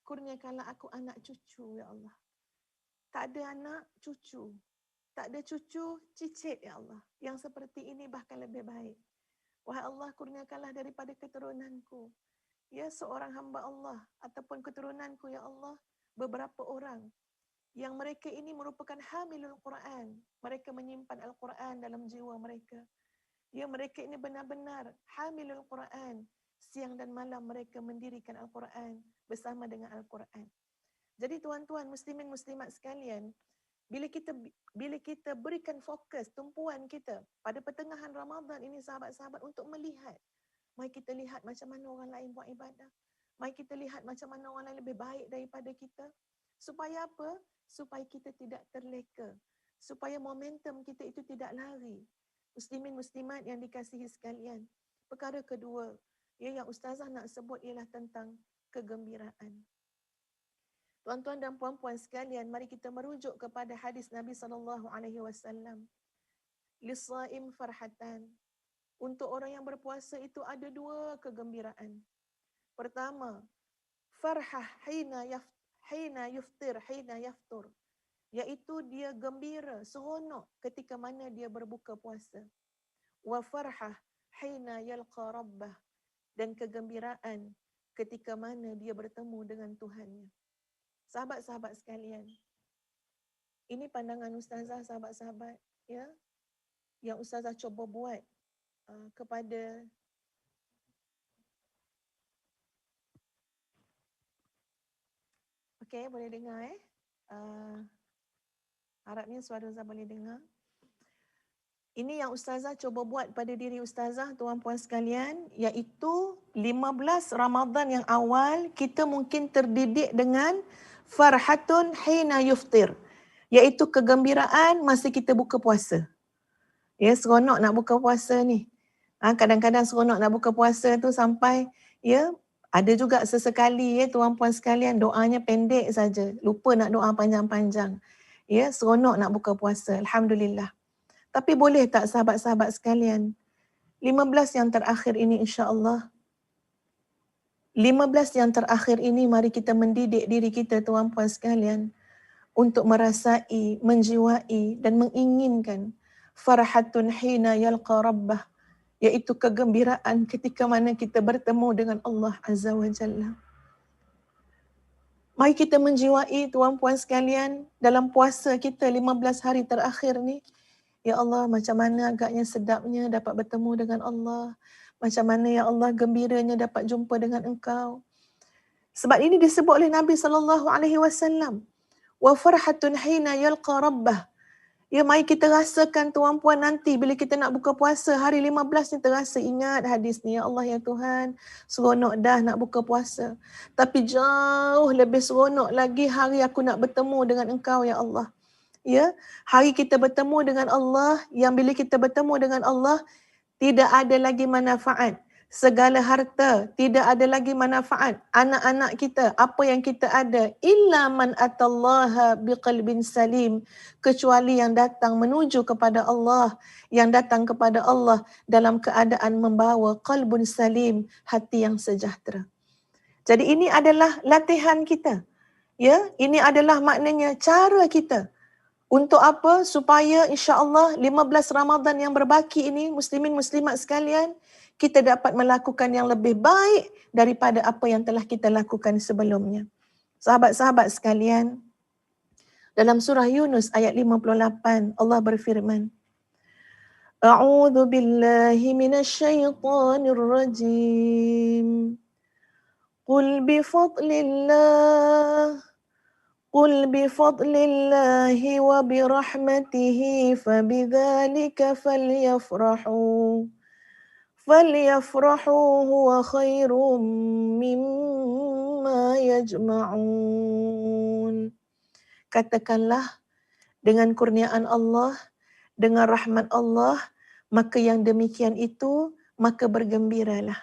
Speaker 2: kurniakanlah aku anak cucu ya Allah. Tak ada anak, cucu. Tak ada cucu, cicit ya Allah. Yang seperti ini bahkan lebih baik. Wahai Allah, kurniakanlah daripada keturunanku. Ya, seorang hamba Allah ataupun keturunanku ya Allah, beberapa orang yang mereka ini merupakan hamilul Quran. Mereka menyimpan Al-Quran dalam jiwa mereka. Ya, mereka ini benar-benar hamilul Quran. Siang dan malam mereka mendirikan Al-Quran bersama dengan Al-Quran. Jadi tuan-tuan muslimin muslimat sekalian, bila kita berikan fokus tumpuan kita pada pertengahan Ramadan ini sahabat-sahabat untuk melihat, mari kita lihat macam mana orang lain buat ibadah. Mari kita lihat macam mana orang lain lebih baik daripada kita. Supaya apa? Supaya kita tidak terleka. Supaya momentum kita itu tidak lari. Muslimin muslimat yang dikasihi sekalian. Perkara kedua, yang ustazah nak sebut ialah tentang kegembiraan. Tuan-tuan dan puan-puan sekalian, mari kita merujuk kepada hadis Nabi SAW. Lis-saim farhatan. Untuk orang yang berpuasa itu ada dua kegembiraan. Pertama, farhah hina yuftir, hina yaftur. Iaitu dia gembira, seronok ketika mana dia berbuka puasa. Wa farhah hina yalqa rabbah. Dan kegembiraan ketika mana dia bertemu dengan Tuhannya. Sahabat-sahabat sekalian, ini pandangan ustazah sahabat-sahabat ya, yang ustazah cuba buat kepada okey, boleh dengar harapnya suara ustazah boleh dengar. Ini yang ustazah cuba buat pada diri ustazah tuan-puan sekalian, iaitu 15 Ramadan yang awal kita mungkin terdidik dengan farhatun hina yuftir, iaitu kegembiraan masa kita buka puasa. Ya, seronok nak buka puasa ni. Kadang-kadang seronok nak buka puasa tu sampai ada juga sesekali tuan-puan sekalian doanya pendek saja, lupa nak doa panjang-panjang. Ya, seronok nak buka puasa, alhamdulillah. Tapi boleh tak sahabat-sahabat sekalian, 15 yang terakhir ini insya-Allah, 15 yang terakhir ini mari kita mendidik diri kita tuan-puan sekalian untuk merasai, menjiwai dan menginginkan farhatun hina yalqa rabbah, iaitu kegembiraan ketika mana kita bertemu dengan Allah Azza wa Jalla. Mari kita menjiwai tuan-puan sekalian dalam puasa kita 15 hari terakhir ni. Ya Allah, macam mana agaknya sedapnya dapat bertemu dengan Allah. Macam mana ya Allah gembiranya dapat jumpa dengan Engkau. Sebab ini disebut oleh Nabi SAW. Wa farhatun hina yalqa rabbah. Ya, mari kita rasakan tuan-puan nanti bila kita nak buka puasa hari 15 ni, terasa ingat hadis ni. Ya Allah ya Tuhan, seronok dah nak buka puasa. Tapi jauh lebih seronok lagi hari aku nak bertemu dengan Engkau ya Allah. Ya, hari kita bertemu dengan Allah, yang bila kita bertemu dengan Allah tidak ada lagi manfaat. Segala harta tidak ada lagi manfaat. Anak-anak kita, apa yang kita ada, illa man atallaha biqalbin salim, kecuali yang datang menuju kepada Allah, yang datang kepada Allah dalam keadaan membawa qalbun salim, hati yang sejahtera. Jadi ini adalah latihan kita. Ya, ini adalah maknanya cara kita. Untuk apa? Supaya insya-Allah 15 Ramadan yang berbaki ini, muslimin muslimat sekalian, kita dapat melakukan yang lebih baik daripada apa yang telah kita lakukan sebelumnya. Sahabat-sahabat sekalian, dalam surah Yunus ayat 58, Allah berfirman, A'udzu billahi minasyaitonir rajim. Qul بفضل الله وبرحمته فبذلك فليفرحوا هو خير مما يجمعون. Katakanlah, dengan kurniaan Allah, dengan rahmat Allah, maka yang demikian itu maka bergembiralah.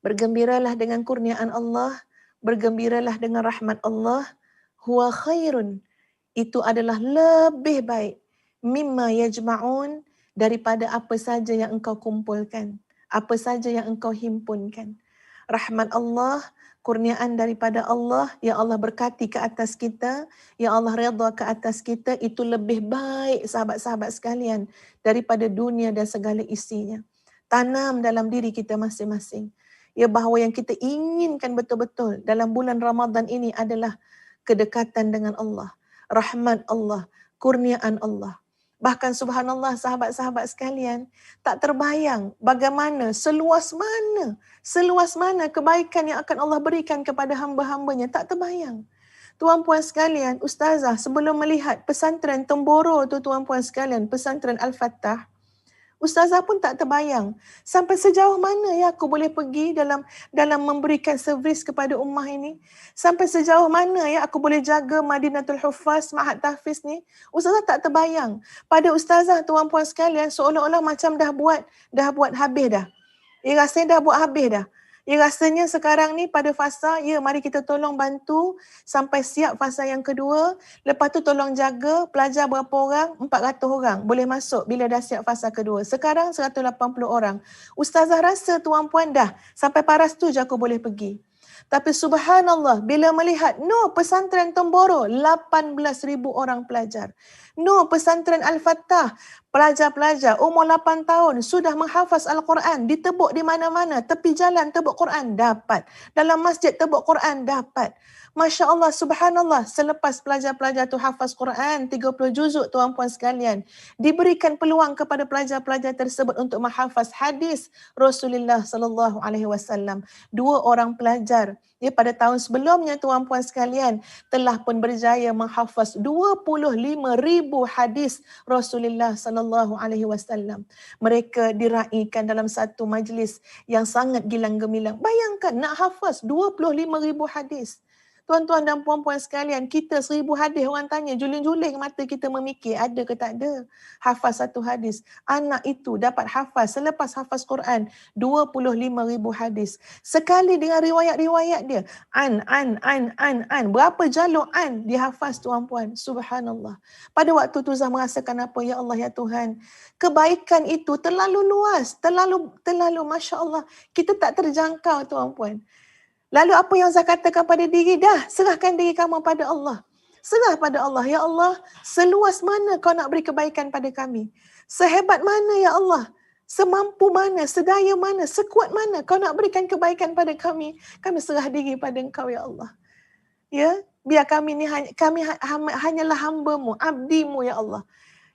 Speaker 2: Bergembiralah dengan kurniaan Allah, bergembiralah dengan rahmat Allah. Huwa khairun, itu adalah lebih baik, mimma yajma'un, daripada apa saja yang engkau kumpulkan, apa saja yang engkau himpunkan. Rahmat Allah, kurniaan daripada Allah yang Allah berkati ke atas kita, yang Allah redha ke atas kita, itu lebih baik sahabat-sahabat sekalian daripada dunia dan segala isinya. Tanam dalam diri kita masing-masing. Ya, bahawa yang kita inginkan betul-betul dalam bulan Ramadan ini adalah kedekatan dengan Allah, rahmat Allah, kurniaan Allah. Bahkan subhanallah sahabat-sahabat sekalian, tak terbayang bagaimana seluas mana kebaikan yang akan Allah berikan kepada hamba-hambanya, tak terbayang. Tuan-puan sekalian, ustazah sebelum melihat pesantren Temboro tu tuan-puan sekalian, pesantren Al-Fattah, ustazah pun tak terbayang sampai sejauh mana ya aku boleh pergi dalam memberikan servis kepada ummah ini. Sampai sejauh mana ya aku boleh jaga Madinatul Huffaz, Ma'had Tahfiz ni. Ustazah tak terbayang. Pada ustazah tuan-puan sekalian seolah-olah macam dah buat habis dah. Rasanya dah buat habis dah. Rasanya sekarang ni pada fasa, mari kita tolong bantu sampai siap fasa yang kedua. Lepas tu tolong jaga pelajar berapa orang? 400 orang boleh masuk bila dah siap fasa kedua. Sekarang 180 orang. Ustazah rasa tuan-puan dah sampai paras tu je aku boleh pergi. Tapi subhanallah, bila melihat pesantren Temboro 18,000 orang pelajar. Pesantren Al-Fattah, pelajar-pelajar umur 8 tahun sudah menghafaz Al-Quran, ditebuk di mana-mana, tepi jalan tebuk Quran dapat, dalam masjid tebuk Quran dapat. Masya Allah, subhanallah, selepas pelajar-pelajar tu hafaz Quran 30 juzuk tuan-puan sekalian, diberikan peluang kepada pelajar-pelajar tersebut untuk menghafaz hadis Rasulullah sallallahu alaihi wasallam. 2 orang pelajar pada tahun sebelumnya tuan-puan sekalian telah pun berjaya menghafaz 25,000 hadis Rasulullah sallallahu alaihi wasallam. Mereka diraikan dalam satu majlis yang sangat gilang gemilang. Bayangkan nak hafaz 25,000 hadis. Tuan-tuan dan puan-puan sekalian, kita 1,000 hadis orang tanya, juling-juling mata kita memikir ada ke tak ada hafaz satu hadis. Anak itu dapat hafaz selepas hafaz Quran 25,000 hadis. Sekali dengan riwayat-riwayat dia. An. Berapa jalur an dihafaz tuan-puan. Subhanallah. Pada waktu tu Zah merasakan apa? Ya Allah, ya Tuhan. Kebaikan itu terlalu luas. Terlalu Masya Allah. Kita tak terjangkau tuan-puan. Lalu apa yang Zah katakan pada diri? Dah, serahkan diri kamu pada Allah. Serah pada Allah. Ya Allah, seluas mana kau nak beri kebaikan pada kami? Sehebat mana ya Allah? Semampu mana? Sedaya mana? Sekuat mana kau nak berikan kebaikan pada kami? Kami serah diri pada engkau ya Allah. Ya, biar kami hanyalah hamba-Mu, abdi-Mu ya Allah.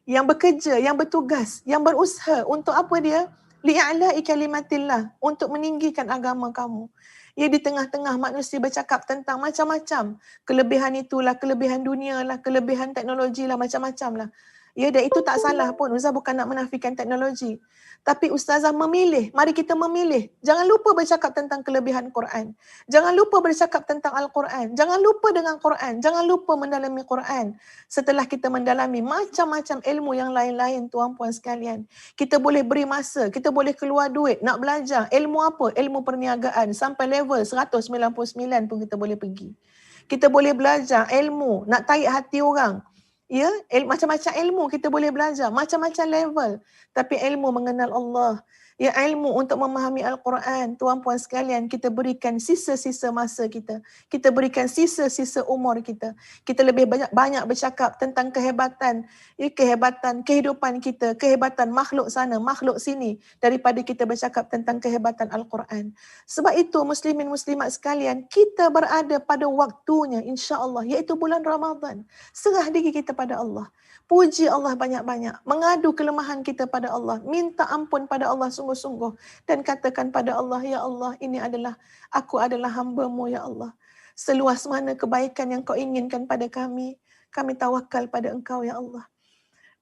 Speaker 2: Yang bekerja, yang bertugas, yang berusaha untuk apa dia? Li'a'la'i kalimatillah, untuk meninggikan agama kamu. Ya, di tengah-tengah manusia bercakap tentang macam-macam. Kelebihan itulah, kelebihan dunia lah, kelebihan teknologi lah, macam-macam lah. Ya, dan itu tak salah pun. Ustazah bukan nak menafikan teknologi. Tapi ustazah memilih, mari kita memilih. Jangan lupa bercakap tentang kelebihan Quran. Jangan lupa bercakap tentang Al-Quran. Jangan lupa dengan Quran. Jangan lupa mendalami Quran. Setelah kita mendalami macam-macam ilmu yang lain-lain tuan-puan sekalian. Kita boleh beri masa, kita boleh keluar duit nak belajar. Ilmu apa? Ilmu perniagaan. Sampai level 199 pun kita boleh pergi. Kita boleh belajar ilmu, nak tarik hati orang. Ya, macam-macam ilmu kita boleh belajar, macam-macam level. Tapi ilmu mengenal Allah, ya, ilmu untuk memahami Al-Quran, tuan-puan sekalian, kita berikan sisa-sisa masa kita. Kita berikan sisa-sisa umur kita. Kita lebih banyak bercakap tentang kehebatan, ya, kehebatan kehidupan kita, kehebatan makhluk sana, makhluk sini, daripada kita bercakap tentang kehebatan Al-Quran. Sebab itu muslimin muslimat sekalian, kita berada pada waktunya insya-Allah, iaitu bulan Ramadan. Serah diri kita pada Allah. Puji Allah banyak-banyak. Mengadu kelemahan kita pada Allah. Minta ampun pada Allah sungguh-sungguh. Dan katakan pada Allah, ya Allah, aku adalah hamba-Mu ya Allah. Seluas mana kebaikan yang kau inginkan pada kami tawakal pada Engkau ya Allah.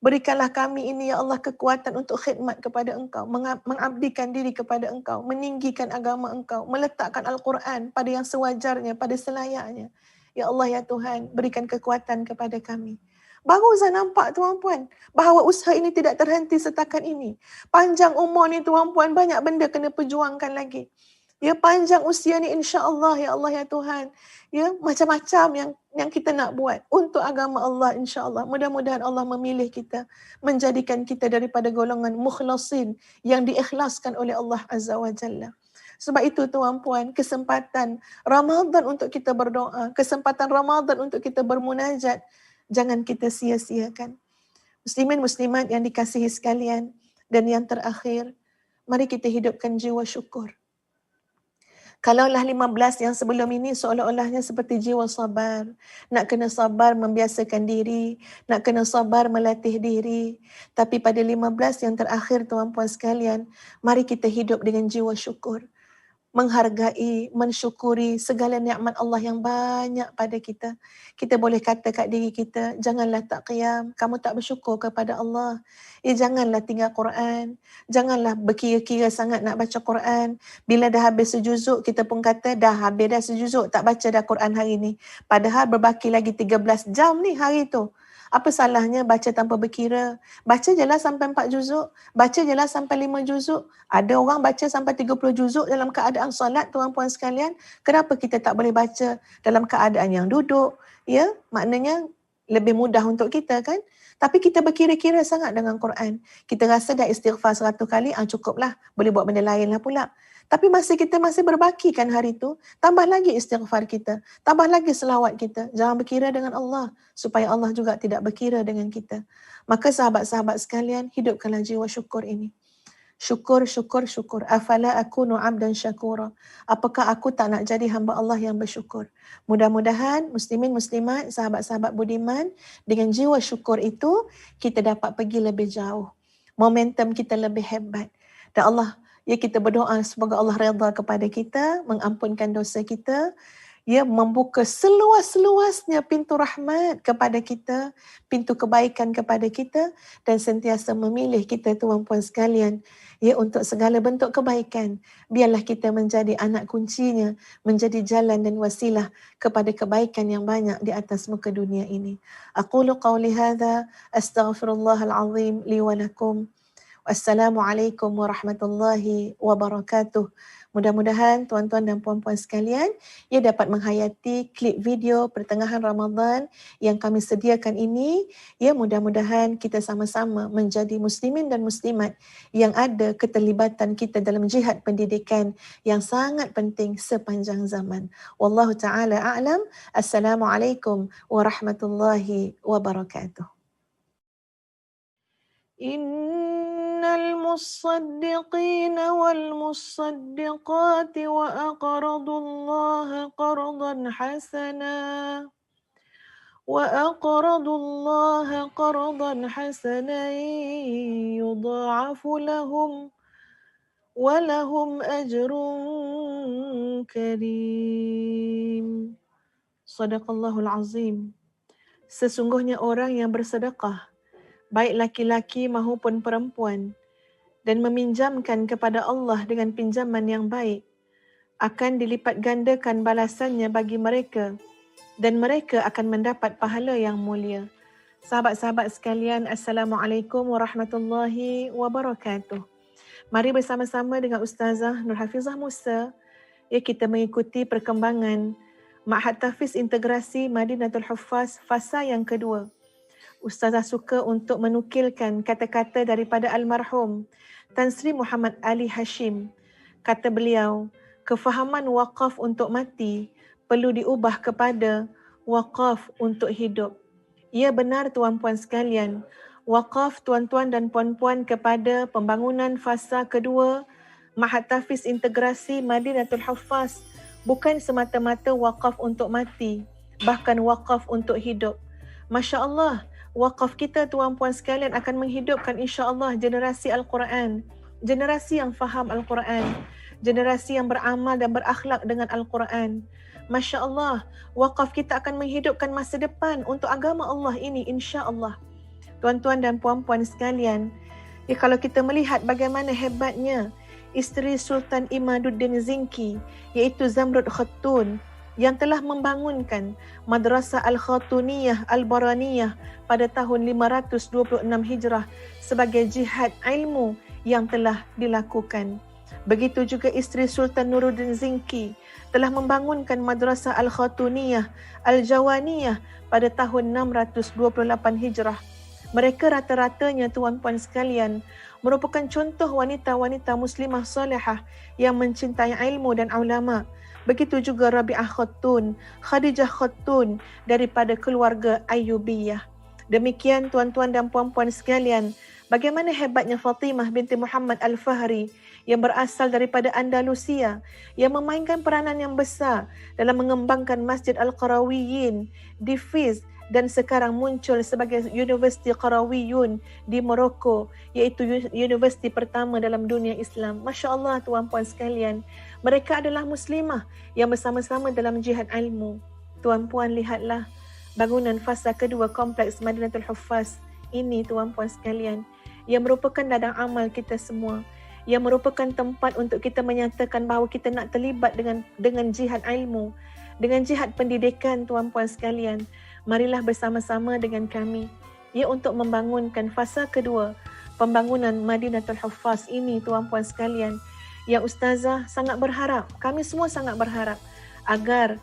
Speaker 2: Berikanlah kami ini ya Allah kekuatan untuk khidmat kepada Engkau. Mengabdikan diri kepada Engkau. Meninggikan agama Engkau. Meletakkan Al-Quran pada yang sewajarnya, pada selayaknya. Ya Allah ya Tuhan, berikan kekuatan kepada kami. Baru saya nampak tuan-puan bahawa usaha ini tidak terhenti setakat ini. Panjang umur ni tuan-puan, banyak benda kena perjuangkan lagi. Ya, panjang usia ni insya-Allah ya Allah ya Tuhan. Ya, macam-macam yang kita nak buat untuk agama Allah insya-Allah. Mudah-mudahan Allah memilih kita, menjadikan kita daripada golongan mukhlasin yang diikhlaskan oleh Allah Azza wa Jalla. Sebab itu tuan-puan, kesempatan Ramadan untuk kita berdoa, kesempatan Ramadan untuk kita bermunajat, jangan kita sia-siakan. Muslimin muslimat yang dikasihi sekalian, dan yang terakhir, mari kita hidupkan jiwa syukur. Kalaulah 15 yang sebelum ini seolah-olahnya seperti jiwa sabar. Nak kena sabar membiasakan diri, nak kena sabar melatih diri. Tapi pada 15 yang terakhir tuan-puan sekalian, mari kita hidup dengan jiwa syukur. Menghargai, mensyukuri segala nikmat Allah yang banyak pada kita. Kita boleh kata kat diri kita, janganlah tak qiyam, kamu tak bersyukur kepada Allah. Janganlah tinggal Quran, janganlah berkira-kira sangat nak baca Quran. Bila dah habis sejuzuk, kita pun kata, dah habis dah sejuzuk, tak baca dah Quran hari ni. Padahal berbaki lagi 13 jam ni hari tu. Apa salahnya baca tanpa berkira? Baca je lah sampai 4 juzuk. Baca je lah sampai 5 juzuk. Ada orang baca sampai 30 juzuk dalam keadaan solat, tuan-puan sekalian. Kenapa kita tak boleh baca dalam keadaan yang duduk? Ya, maknanya lebih mudah untuk kita kan? Tapi kita berkira-kira sangat dengan Quran. Kita rasa dah istighfar 100 kali, cukuplah. Boleh buat benda lain lah pula. Tapi kita masih berbaki kan hari tu, tambah lagi istighfar kita, tambah lagi selawat kita. Jangan berkira dengan Allah, supaya Allah juga tidak berkira dengan kita. Maka sahabat-sahabat sekalian, hidupkanlah jiwa syukur ini. Syukur, syukur, syukur. Afala akunu abdan syakura. Apakah aku tak nak jadi hamba Allah yang bersyukur? Mudah-mudahan muslimin, muslimat, sahabat-sahabat budiman, dengan jiwa syukur itu, kita dapat pergi lebih jauh. Momentum kita lebih hebat. Dan Allah, ya, kita berdoa semoga Allah redha kepada kita, mengampunkan dosa kita, ya, membuka seluas-luasnya pintu rahmat kepada kita, pintu kebaikan kepada kita, dan sentiasa memilih kita tuan-puan sekalian, ya, untuk segala bentuk kebaikan. Biarlah kita menjadi anak kuncinya, menjadi jalan dan wasilah kepada kebaikan yang banyak di atas muka dunia ini. Aqulu qawli hadha, astaghfirullahal azim li wa lakum. Wassalamualaikum warahmatullahi wabarakatuh. Mudah-mudahan tuan-tuan dan puan-puan sekalian, ia dapat menghayati klip video pertengahan Ramadan yang kami sediakan ini. Ya, mudah-mudahan kita sama-sama menjadi muslimin dan muslimat yang ada keterlibatan kita dalam jihad pendidikan yang sangat penting sepanjang zaman. Wallahu ta'ala a'lam. Assalamualaikum warahmatullahi wabarakatuh. المصدقين والمصدقات وأقرضوا الله قرضا حسنا يضاعف لهم ولهم أجر كريم. Sadaqallahul azim. Sesungguhnya orang yang bersedekah, baik laki-laki maupun perempuan, dan meminjamkan kepada Allah dengan pinjaman yang baik, akan dilipat gandakan balasannya bagi mereka, dan mereka akan mendapat pahala yang mulia. Sahabat-sahabat sekalian, Assalamualaikum warahmatullahi wabarakatuh. Mari bersama-sama dengan Ustazah Nurhafizah Musa, ya, kita mengikuti perkembangan Ma'had Tahfiz Integrasi Madinatul Huffaz fasa yang kedua. Ustazah suka untuk menukilkan kata-kata daripada almarhum Tan Sri Muhammad Ali Hashim. Kata beliau, kefahaman wakaf untuk mati perlu diubah kepada wakaf untuk hidup. Ya, benar tuan-puan sekalian, wakaf tuan-tuan dan puan-puan kepada pembangunan fasa kedua Ma'had Tahfiz Integrasi Madinatul Huffaz bukan semata-mata wakaf untuk mati, bahkan wakaf untuk hidup. Masya Allah, wakaf kita tuan-puan sekalian akan menghidupkan insya-Allah generasi Al-Quran, generasi yang faham Al-Quran, generasi yang beramal dan berakhlak dengan Al-Quran. Masya Allah, wakaf kita akan menghidupkan masa depan untuk agama Allah ini insya-Allah. Tuan-tuan dan puan-puan sekalian, ya, kalau kita melihat bagaimana hebatnya isteri Sultan Imaduddin Zinki, iaitu Zamrud Khatun, yang telah membangunkan Madrasah Al-Khatuniyah Al-Baraniyah pada tahun 526 Hijrah sebagai jihad ilmu yang telah dilakukan. Begitu juga isteri Sultan Nuruddin Zinki telah membangunkan Madrasah Al-Khatuniyah Al-Jawaniyah pada tahun 628 Hijrah. Mereka rata-ratanya tuan-puan sekalian merupakan contoh wanita-wanita muslimah salihah yang mencintai ilmu dan ulama. Begitu juga Rabi'ah Khatun, Khadijah Khatun daripada keluarga Ayyubiyah. Demikian tuan-tuan dan puan-puan sekalian, bagaimana hebatnya Fatimah binti Muhammad Al-Fahri yang berasal daripada Andalusia, yang memainkan peranan yang besar dalam mengembangkan Masjid Al-Qarawiyyin di Fez dan sekarang muncul sebagai Universiti Qarawiyun di Morocco, iaitu universiti pertama dalam dunia Islam. Masya Allah tuan-puan sekalian, mereka adalah muslimah yang bersama-sama dalam jihad ilmu. Tuan-puan lihatlah bangunan fasa kedua kompleks Madinatul Huffaz ini tuan-puan sekalian, yang merupakan ladang amal kita semua, yang merupakan tempat untuk kita menyatakan bahawa kita nak terlibat dengan jihad ilmu, dengan jihad pendidikan tuan-puan sekalian. Marilah bersama-sama dengan kami untuk membangunkan fasa kedua pembangunan Madinatul Huffaz ini tuan-puan sekalian, yang ustazah sangat berharap, kami semua sangat berharap agar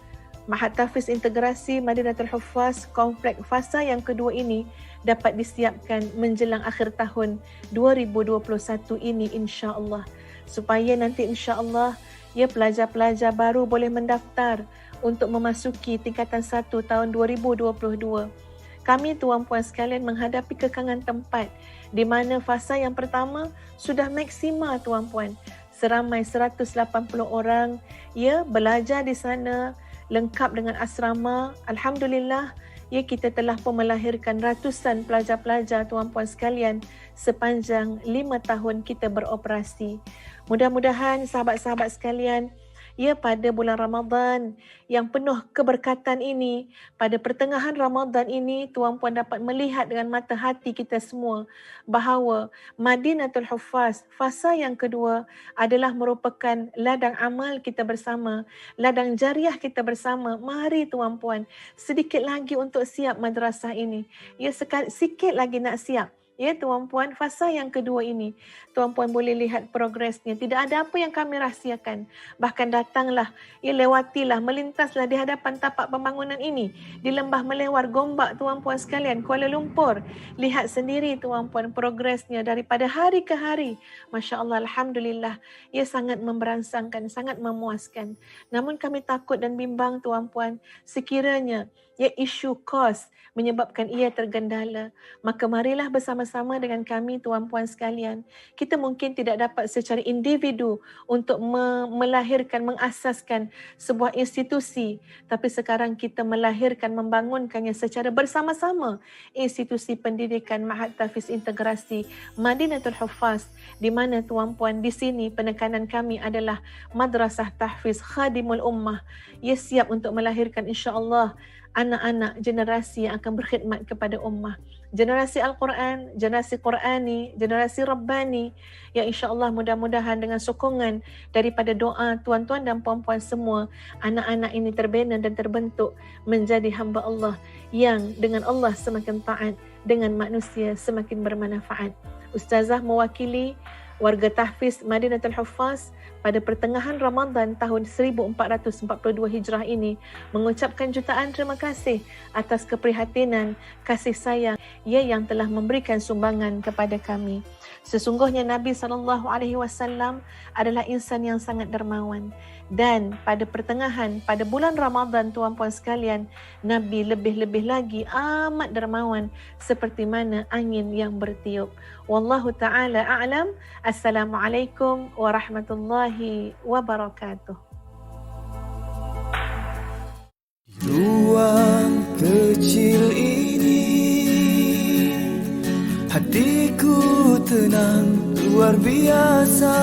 Speaker 2: Mahat Tahfiz Integrasi Madinatul Huffaz komplek fasa yang kedua ini dapat disiapkan menjelang akhir tahun 2021 ini insya-Allah, supaya nanti insya-Allah pelajar-pelajar baru boleh mendaftar untuk memasuki tingkatan 1 tahun 2022. Kami tuan-puan sekalian menghadapi kekangan tempat di mana fasa yang pertama sudah maksimal tuan-puan. Seramai 180 orang belajar di sana lengkap dengan asrama. Alhamdulillah, kita telah pun melahirkan ratusan pelajar-pelajar tuan-puan sekalian sepanjang 5 tahun kita beroperasi. Mudah-mudahan sahabat-sahabat sekalian, pada bulan Ramadan yang penuh keberkatan ini, pada pertengahan Ramadan ini, tuan-puan dapat melihat dengan mata hati kita semua bahawa Madinatul Huffaz fasa yang kedua adalah merupakan ladang amal kita bersama, ladang jariah kita bersama. Mari tuan-puan, sedikit lagi untuk siap madrasah ini. Sikit lagi nak siap. Tuan-puan, fasa yang kedua ini, tuan-puan boleh lihat progresnya. Tidak ada apa yang kami rahsiakan. Bahkan datanglah, lewatilah, melintaslah di hadapan tapak pembangunan ini. Di Lembah Melewar, Gombak, tuan-puan sekalian, Kuala Lumpur. Lihat sendiri tuan-puan progresnya daripada hari ke hari. Masya Allah, Alhamdulillah. Ia sangat memberangsangkan, sangat memuaskan. Namun kami takut dan bimbang tuan-puan, sekiranya isu kos menyebabkan ia tergendala, maka marilah bersama-sama dengan kami tuan-puan sekalian. Kita mungkin tidak dapat secara individu untuk melahirkan, mengasaskan sebuah institusi, tapi sekarang kita melahirkan, membangunkannya secara bersama-sama. Institusi pendidikan Mahat Tahfiz Integrasi Madinatul Huffaz, di mana tuan-puan di sini penekanan kami adalah Madrasah Tahfiz Khadimul Ummah. Ia siap untuk melahirkan insya-Allah anak-anak generasi yang akan berkhidmat kepada ummah. Generasi Al-Quran, generasi Qurani, generasi Rabbani, yang insya-Allah mudah-mudahan dengan sokongan daripada doa tuan-tuan dan puan-puan semua, anak-anak ini terbina dan terbentuk menjadi hamba Allah yang dengan Allah semakin taat, dengan manusia semakin bermanfaat. Ustazah mewakili warga tahfiz Madinatul Huffaz pada pertengahan Ramadan tahun 1442 Hijrah ini mengucapkan jutaan terima kasih atas keprihatinan, kasih sayang yang telah memberikan sumbangan kepada kami. Sesungguhnya Nabi SAW adalah insan yang sangat dermawan, dan pada bulan Ramadan tuan-puan sekalian, Nabi lebih-lebih lagi amat dermawan seperti mana angin yang bertiup. Wallahu ta'ala a'lam. Assalamualaikum warahmatullahi wabarakatuh.
Speaker 1: Ruang kecil ini, hatiku tenang luar biasa.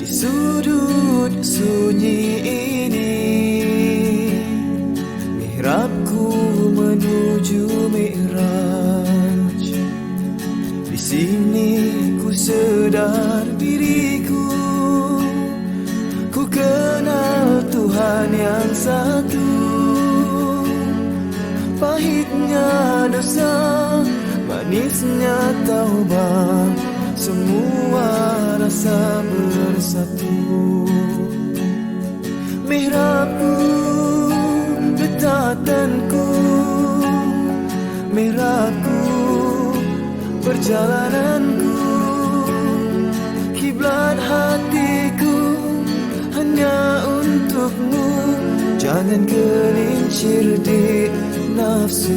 Speaker 1: Di sudut sunyi ini, mihrabku menuju mi'raj. Di sini ku sedar diriku, ku kenal Tuhan yang satu. Pahitnya dosa, manisnya taubat, semua rasa bersatu. Mihrabku, dekatanku, mihrabku, perjalananku, kiblat hatiku hanya untukmu. Jangan gelincir di nafsu.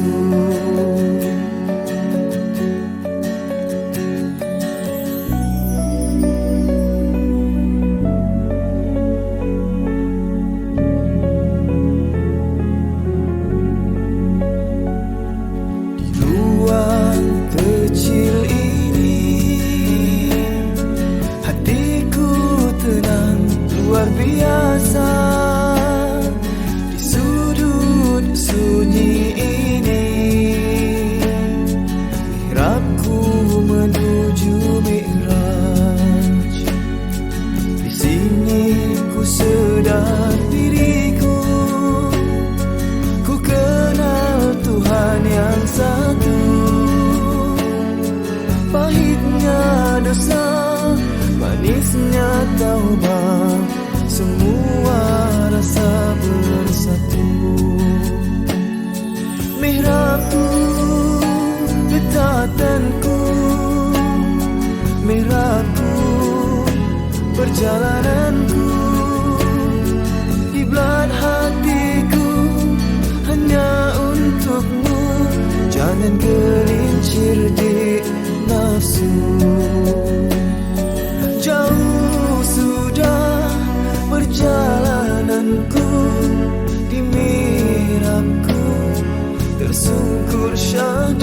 Speaker 1: Di ruang kecil ini hatiku tenang luar biasa. Sunyi ini mihrabku menuju Mi'raj. Di sini ku sedar diriku, ku kenal Tuhan yang satu. Pahitnya dosa, manisnya taubat, semua rasa bersatu. Mihrabku, dekatanku, mihrabku, perjalananku, kiblat hatiku hanya untukmu. Jangan gelincir di nafsu. Jauh sudah perjalananku, di mihrabku tersungkur syahdu.